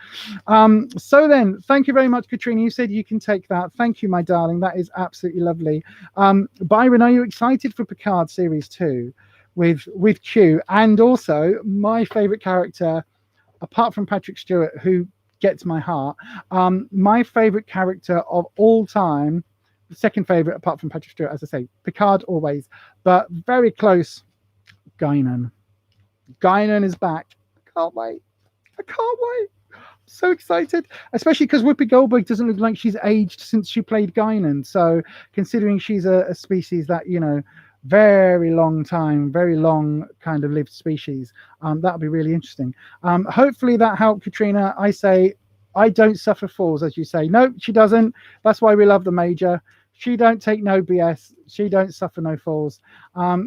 S1: So then, thank you very much, Katrina. You said you can take that. Thank you, my darling. That is absolutely lovely. Byron, are you excited for Picard Series 2 with Q? And also, my favorite character, apart from Patrick Stewart, who gets my heart, my favorite character of all time, the second favorite apart from Patrick Stewart, as I say, Picard always, but very close, Guinan. Guinan is back. I can't wait. I'm so excited, especially because Whoopi Goldberg doesn't look like she's aged since she played Guinan. So considering she's a species that, you know, very long time, very long kind of lived species, that'll be really interesting. Hopefully that helped, Katrina. I say, I don't suffer fools, as you say. No, she doesn't. That's why we love the Major. She don't take no BS. She don't suffer no falls.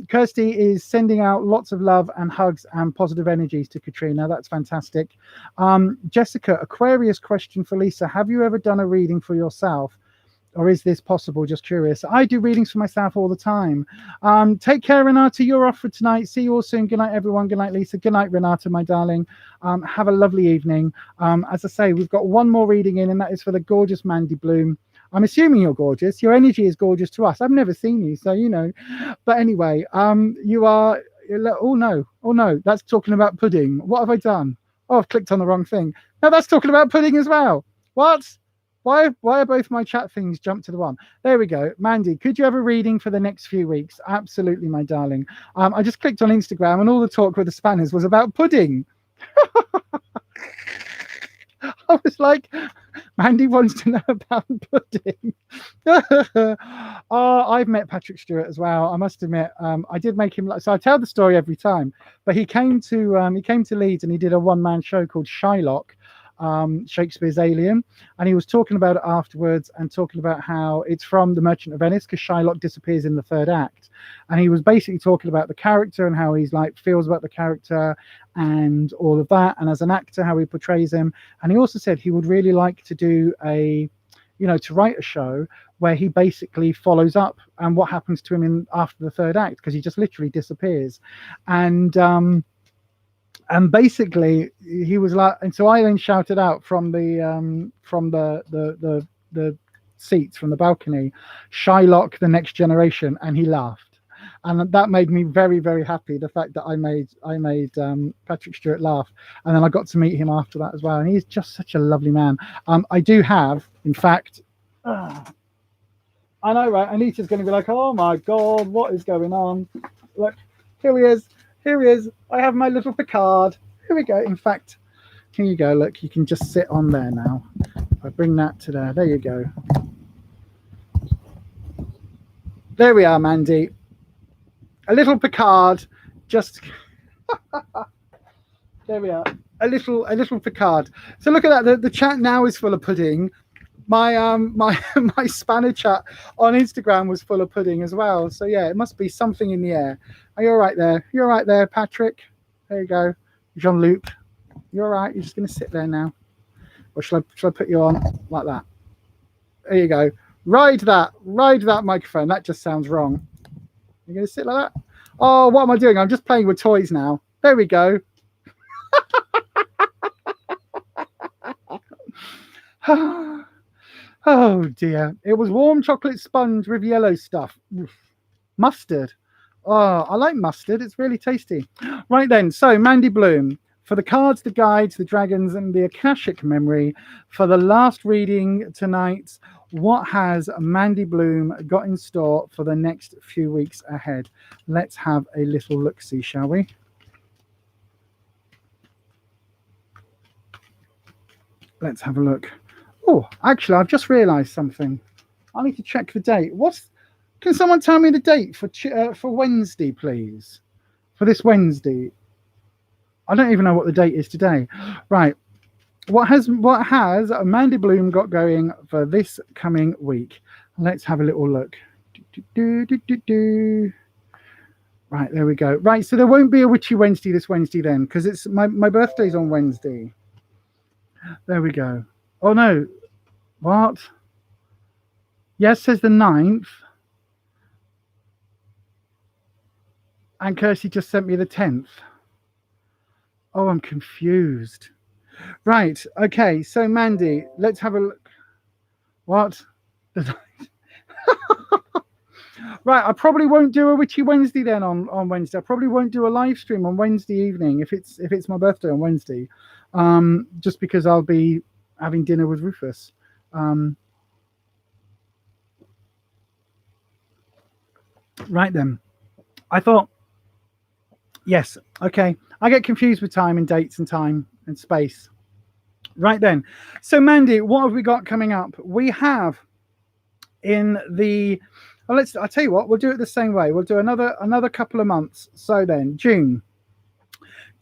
S1: Kirsty is sending out lots of love and hugs and positive energies to Katrina. That's fantastic. Jessica, Aquarius question for Lisa. Have you ever done a reading for yourself? Or is this possible? Just curious. I do readings for myself all the time. Take care, Renata. You're off for tonight. See you all soon. Good night, everyone. Good night, Lisa. Good night, Renata, my darling. Have a lovely evening. As I say, we've got one more reading in, and that is for the gorgeous Mandy Bloom. I'm assuming you're gorgeous. Your energy is gorgeous to us. I've never seen you, so you know. But anyway, you are. Oh no, that's talking about pudding. What have I done? Oh, I've clicked on the wrong thing. No, that's talking about pudding as well. What? Why are both my chat things jumped to the one? There we go. Mandy, could you have a reading for the next few weeks? Absolutely, my darling. I just clicked on Instagram and all the talk with the Spanners was about pudding. I was like, Mandy wants to know about pudding. Oh, I've met Patrick Stewart as well. I must admit, I did make him so I tell the story every time, but he came to Leeds and he did a one-man show called Shylock, Shakespeare's Alien, and he was talking about it afterwards and talking about how it's from The Merchant of Venice, because Shylock disappears in the third act, and he was basically talking about the character and how he's like feels about the character and all of that, and as an actor how he portrays him. And he also said he would really like to do to write a show where he basically follows up and what happens to him after the third act, because he just literally disappears. And basically he was like, and so I then shouted out from the seats from the balcony, Shylock, the next generation, and he laughed. And that made me very, very happy, the fact that I made Patrick Stewart laugh. And then I got to meet him after that as well. And he's just such a lovely man. I do have, in fact, I know, right? Anita's going to be like, oh my God, what is going on? Look, here he is. Here he is. I have my little Picard. Here we go. In fact, here you go. Look, you can just sit on there now. If I bring that to there. There you go. There we are, Mandy. A little Picard. Just there we are. A little Picard. So look at that. The chat now is full of pudding. My my Spanner chat on Instagram was full of pudding as well. So yeah, it must be something in the air. Are you all right there? You're all right there, Patrick. There you go. Jean-Luc. You're all right. You're just going to sit there now. Or shall I put you on like that? There you go. Ride that microphone. That just sounds wrong. You're going to sit like that? Oh, what am I doing? I'm just playing with toys now. There we go. Oh dear. It was warm chocolate sponge with yellow stuff. Mustard. Oh, I like mustard. It's really tasty. Right then. So Mandy Bloom, for the cards, the guides, the dragons, and the Akashic memory, for the last reading tonight, what has Mandy Bloom got in store for the next few weeks ahead? Let's have a little look-see, shall we? Let's have a look. Oh, actually, I've just realised something. I need to check the date. Can someone tell me the date for Wednesday, please? For this Wednesday. I don't even know what the date is today. Right. What has Mandy Bloom got going for this coming week? Let's have a little look. Right, there we go. Right, so there won't be a Witchy Wednesday this Wednesday then, because it's my birthday's on Wednesday. There we go. Oh no. What? Yes, says the 9th. And Kirsty just sent me the 10th. Oh, I'm confused. Right. Okay. So Mandy, let's have a look. What? Right. I probably won't do a Witchy Wednesday then on Wednesday. I probably won't do a live stream on Wednesday evening if it's my birthday on Wednesday. Just because I'll be having dinner with Ruffus. Right then. I thought, yes, okay. I get confused with time and dates and time and space. Right then. So Mandy, what have we got coming up? We have in the, well, I'll tell you what, we'll do it the same way. We'll do another couple of months. So then June's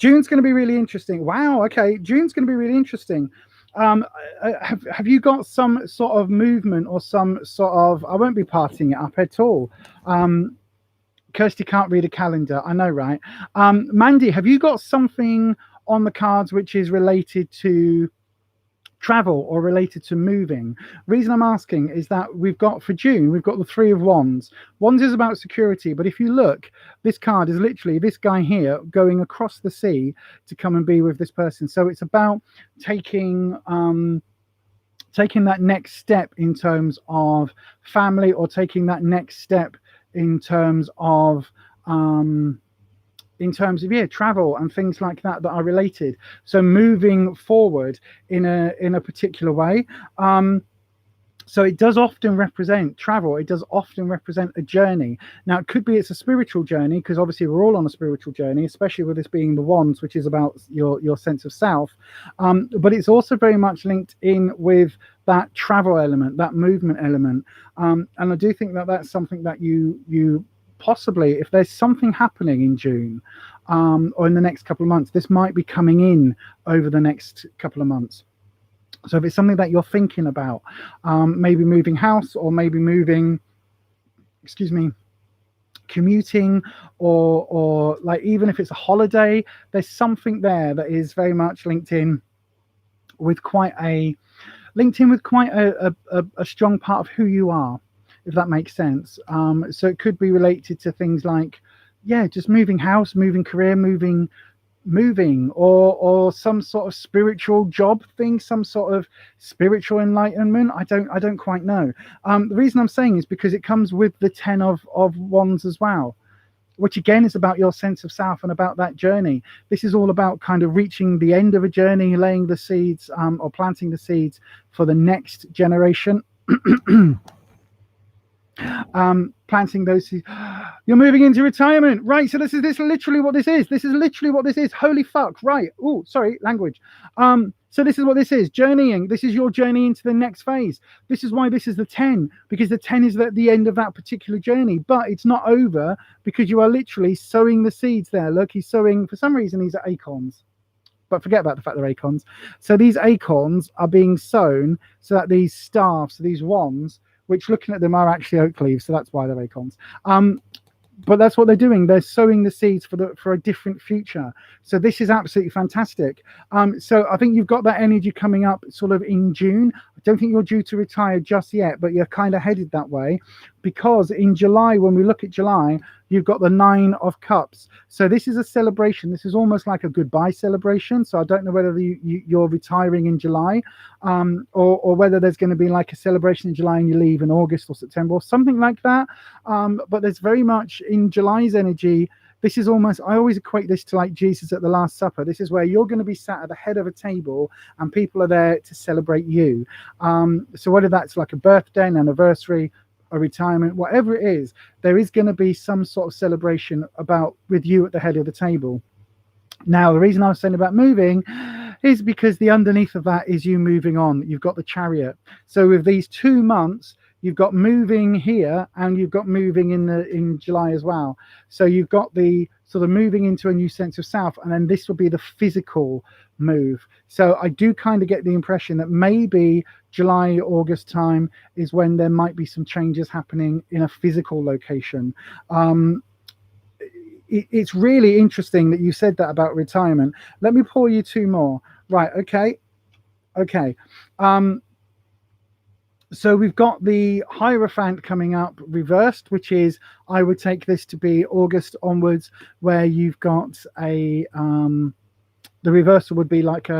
S1: going to be really interesting. Wow. Okay. June's going to be really interesting. Have you got some sort of movement or some sort of? I won't be partying it up at all. Kirsty can't read a calendar. I know, right? Mandy, have you got something on the cards which is related to travel or related to moving? Reason I'm asking is that we've got for June, we've got the Three of Wands. Wands is about security, but if you look, this card is literally this guy here going across the sea to come and be with this person. So it's about taking that next step in terms of family, or taking that next step in terms of travel and things like that are related. So moving forward in a particular way. So it does often represent travel. It does often represent a journey. Now, it could be it's a spiritual journey, because obviously we're all on a spiritual journey, especially with this being the Wands, which is about your sense of self. But it's also very much linked in with that travel element, that movement element. And I do think that that's something that you possibly, if there's something happening in June or in the next couple of months, this might be coming in over the next couple of months. So if it's something that you're thinking about, maybe moving house, or maybe moving, commuting, or like even if it's a holiday, there's something there that is very much linked in with quite a strong part of who you are, if that makes sense. So it could be related to things like, just moving house, moving career, moving, or some sort of spiritual job thing, some sort of spiritual enlightenment. I don't quite know. The reason I'm saying is because it comes with the 10 of Wands as well, which again is about your sense of self and about that journey. This is all about kind of reaching the end of a journey, laying the seeds, or planting the seeds for the next generation. Planting those seeds. You're moving into retirement, right? So this is literally what this is. This is literally what this is. Holy fuck, right? Oh, sorry, language. So this is what this is. Journeying. This is your journey into the next phase. This is why this is the 10, because the 10 is at the end of that particular journey, but it's not over, because you are literally sowing the seeds there. Look, he's sowing, for some reason these are acorns, but forget about the fact they're acorns. So these acorns are being sown so that these staffs, these wands, which looking at them are actually oak leaves, so that's why they're acorns. But that's what they're doing. They're sowing the seeds for a different future. So this is absolutely fantastic. So I think you've got that energy coming up sort of in June. I don't think you're due to retire just yet, but you're kind of headed that way, because in July, when we look at July, you've got the 9 of Cups. So this is a celebration. This is almost like a goodbye celebration. So I don't know whether you're retiring in July, or whether there's going to be like a celebration in July and you leave in August or September or something like that. But there's very much in July's energy. This is almost, I always equate this to like Jesus at the Last Supper. This is where you're going to be sat at the head of a table and people are there to celebrate you. So whether that's like a birthday, an anniversary, a retirement, whatever it is, there is going to be some sort of celebration with you at the head of the table. Now, the reason I was saying about moving is because the underneath of that is you moving on. You've got the Chariot. So with these 2 months, you've got moving here and you've got moving in July as well. So you've got the sort of moving into a new sense of self, and then this will be the physical move. So I do kind of get the impression that maybe July, August time is when there might be some changes happening in a physical location. It's really interesting that you said that about retirement. Let me pour you 2 more. Right, okay. So we've got the Hierophant coming up reversed, which is, I would take this to be August onwards, where you've got the reversal would be like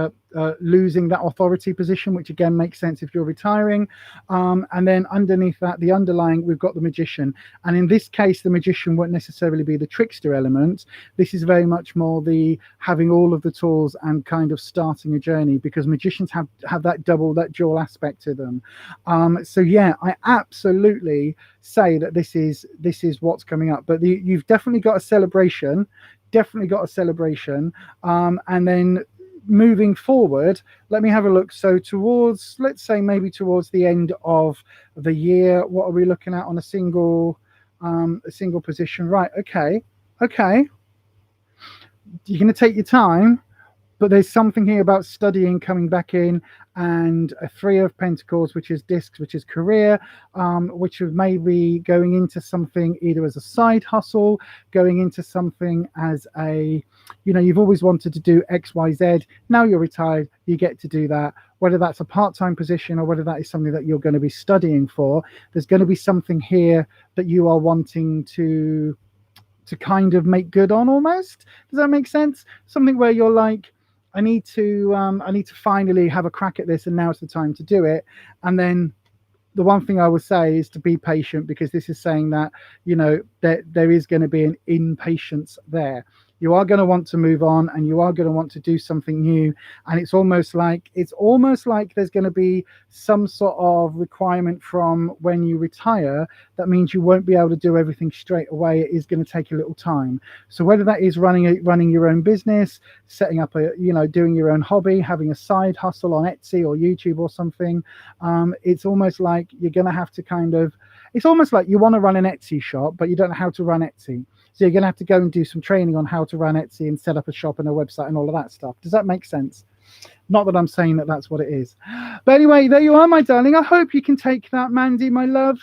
S1: losing that authority position, which again makes sense if you're retiring. And then underneath that, the underlying, we've got the Magician. And in this case, the Magician won't necessarily be the trickster element. This is very much more the having all of the tools and kind of starting a journey, because magicians have that dual aspect to them. So yeah, I absolutely say that this is what's coming up. But you've definitely got a celebration. And then moving forward, let me have a look. So towards, let's say maybe towards the end of the year, what are we looking at on a single position? Right, okay. You're going to take your time. But there's something here about studying coming back in, and a Three of Pentacles, which is discs, which is career, which is maybe going into something either as a side hustle, going into something as a, you know, you've always wanted to do X, Y, Z. Now you're retired, you get to do that. Whether that's a part-time position or whether that is something that you're going to be studying for, there's going to be something here that you are wanting to kind of make good on almost. Does that make sense? Something where you're like, I need to finally have a crack at this, and now's the time to do it. And then the one thing I would say is to be patient, because this is saying that, you know, there is going to be an impatience there. You are going to want to move on, and you are going to want to do something new. And it's almost like there's going to be some sort of requirement from when you retire. That means you won't be able to do everything straight away. It is going to take a little time. So whether that is running your own business, setting up a, you know, doing your own hobby, having a side hustle on Etsy or YouTube or something, it's almost like you're going to have to kind of, it's almost like you want to run an Etsy shop, but you don't know how to run Etsy. So you're going to have to go and do some training on how to run Etsy and set up a shop and a website and all of that stuff. Does that make sense? Not that I'm saying that that's what it is. But anyway, there you are, my darling. I hope you can take that, Mandy, my love.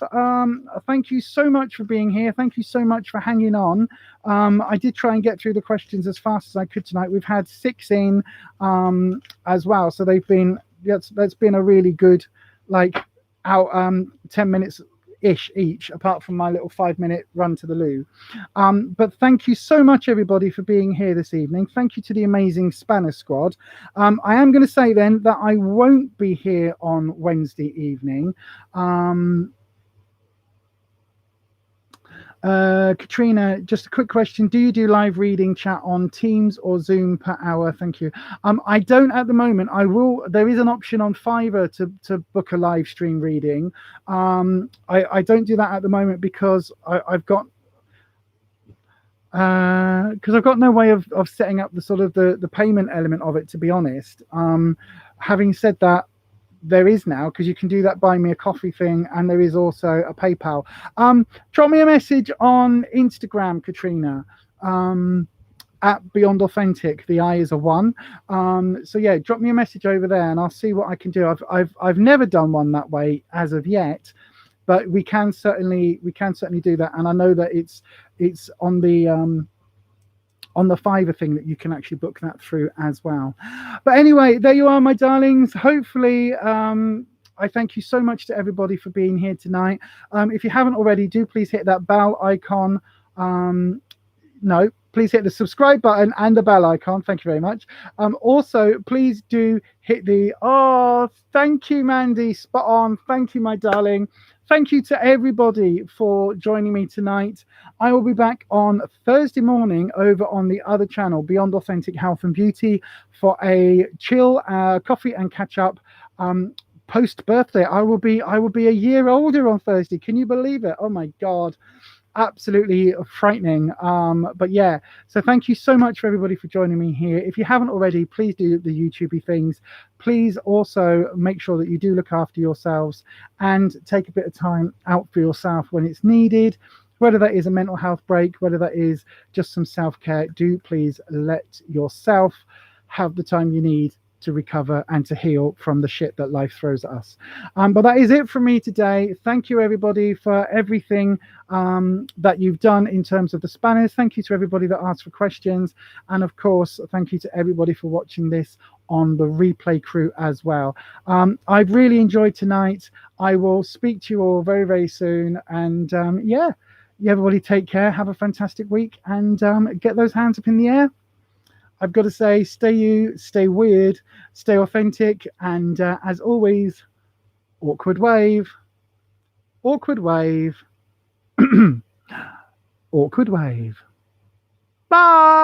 S1: Thank you so much for being here. Thank you so much for hanging on. I did try and get through the questions as fast as I could tonight. We've had 6 in as well. So they've been, that's been a really good, like, out 10 minutes ish each, apart from my little 5-minute run to the loo. But thank you so much, everybody, for being here this evening. Thank you to the amazing Spanner Squad. I am going to say then that I won't be here on Wednesday evening. Katrina, just a quick question. Do you do live reading chat on Teams or Zoom per hour? Thank you. I don't at the moment. I will. There is an option on Fiverr to book a live stream reading. I don't do that at the moment because I've got no way of setting up the sort of the payment element of it, to be honest. Having said that, there is now, because you can do that buy me a coffee thing, and there is also a PayPal. Drop me a message on Instagram, Katrina, at Beyond Authentic. The I is a 1. So yeah, drop me a message over there and I'll see what I can do. I've never done one that way as of yet, but we can certainly do that. And I know that it's on the Fiverr thing that you can actually book that through as well. But anyway, there you are, my darlings. Hopefully, I thank you so much to everybody for being here tonight. If you haven't already, do please hit that bell icon. No, please hit the subscribe button and the bell icon. Thank you very much. Also, please do hit the, oh, thank you, Mandy. Spot on. Thank you, my darling. Thank you to everybody for joining me tonight. I will be back on Thursday morning over on the other channel, Beyond Authentic Health and Beauty, for a chill coffee and catch up post birthday. I will be a year older on Thursday. Can you believe it? Oh my God. Absolutely frightening. But yeah, so thank you so much for everybody for joining me here. If you haven't already, please do the YouTubey things. Please also make sure that you do look after yourselves and take a bit of time out for yourself when it's needed, whether that is a mental health break, whether that is just some self-care. Do please let yourself have the time you need to recover and to heal from the shit that life throws at us. But that is it from me today. Thank you, everybody, for everything that you've done in terms of the Spanish. Thank you to everybody that asked for questions. And of course, thank you to everybody for watching this on the replay crew as well. I've really enjoyed tonight. I will speak to you all very, very soon. And yeah, everybody take care. Have a fantastic week, and get those hands up in the air. I've got to say, stay you, stay weird, stay authentic, and as always, awkward wave, awkward wave, awkward wave. Bye!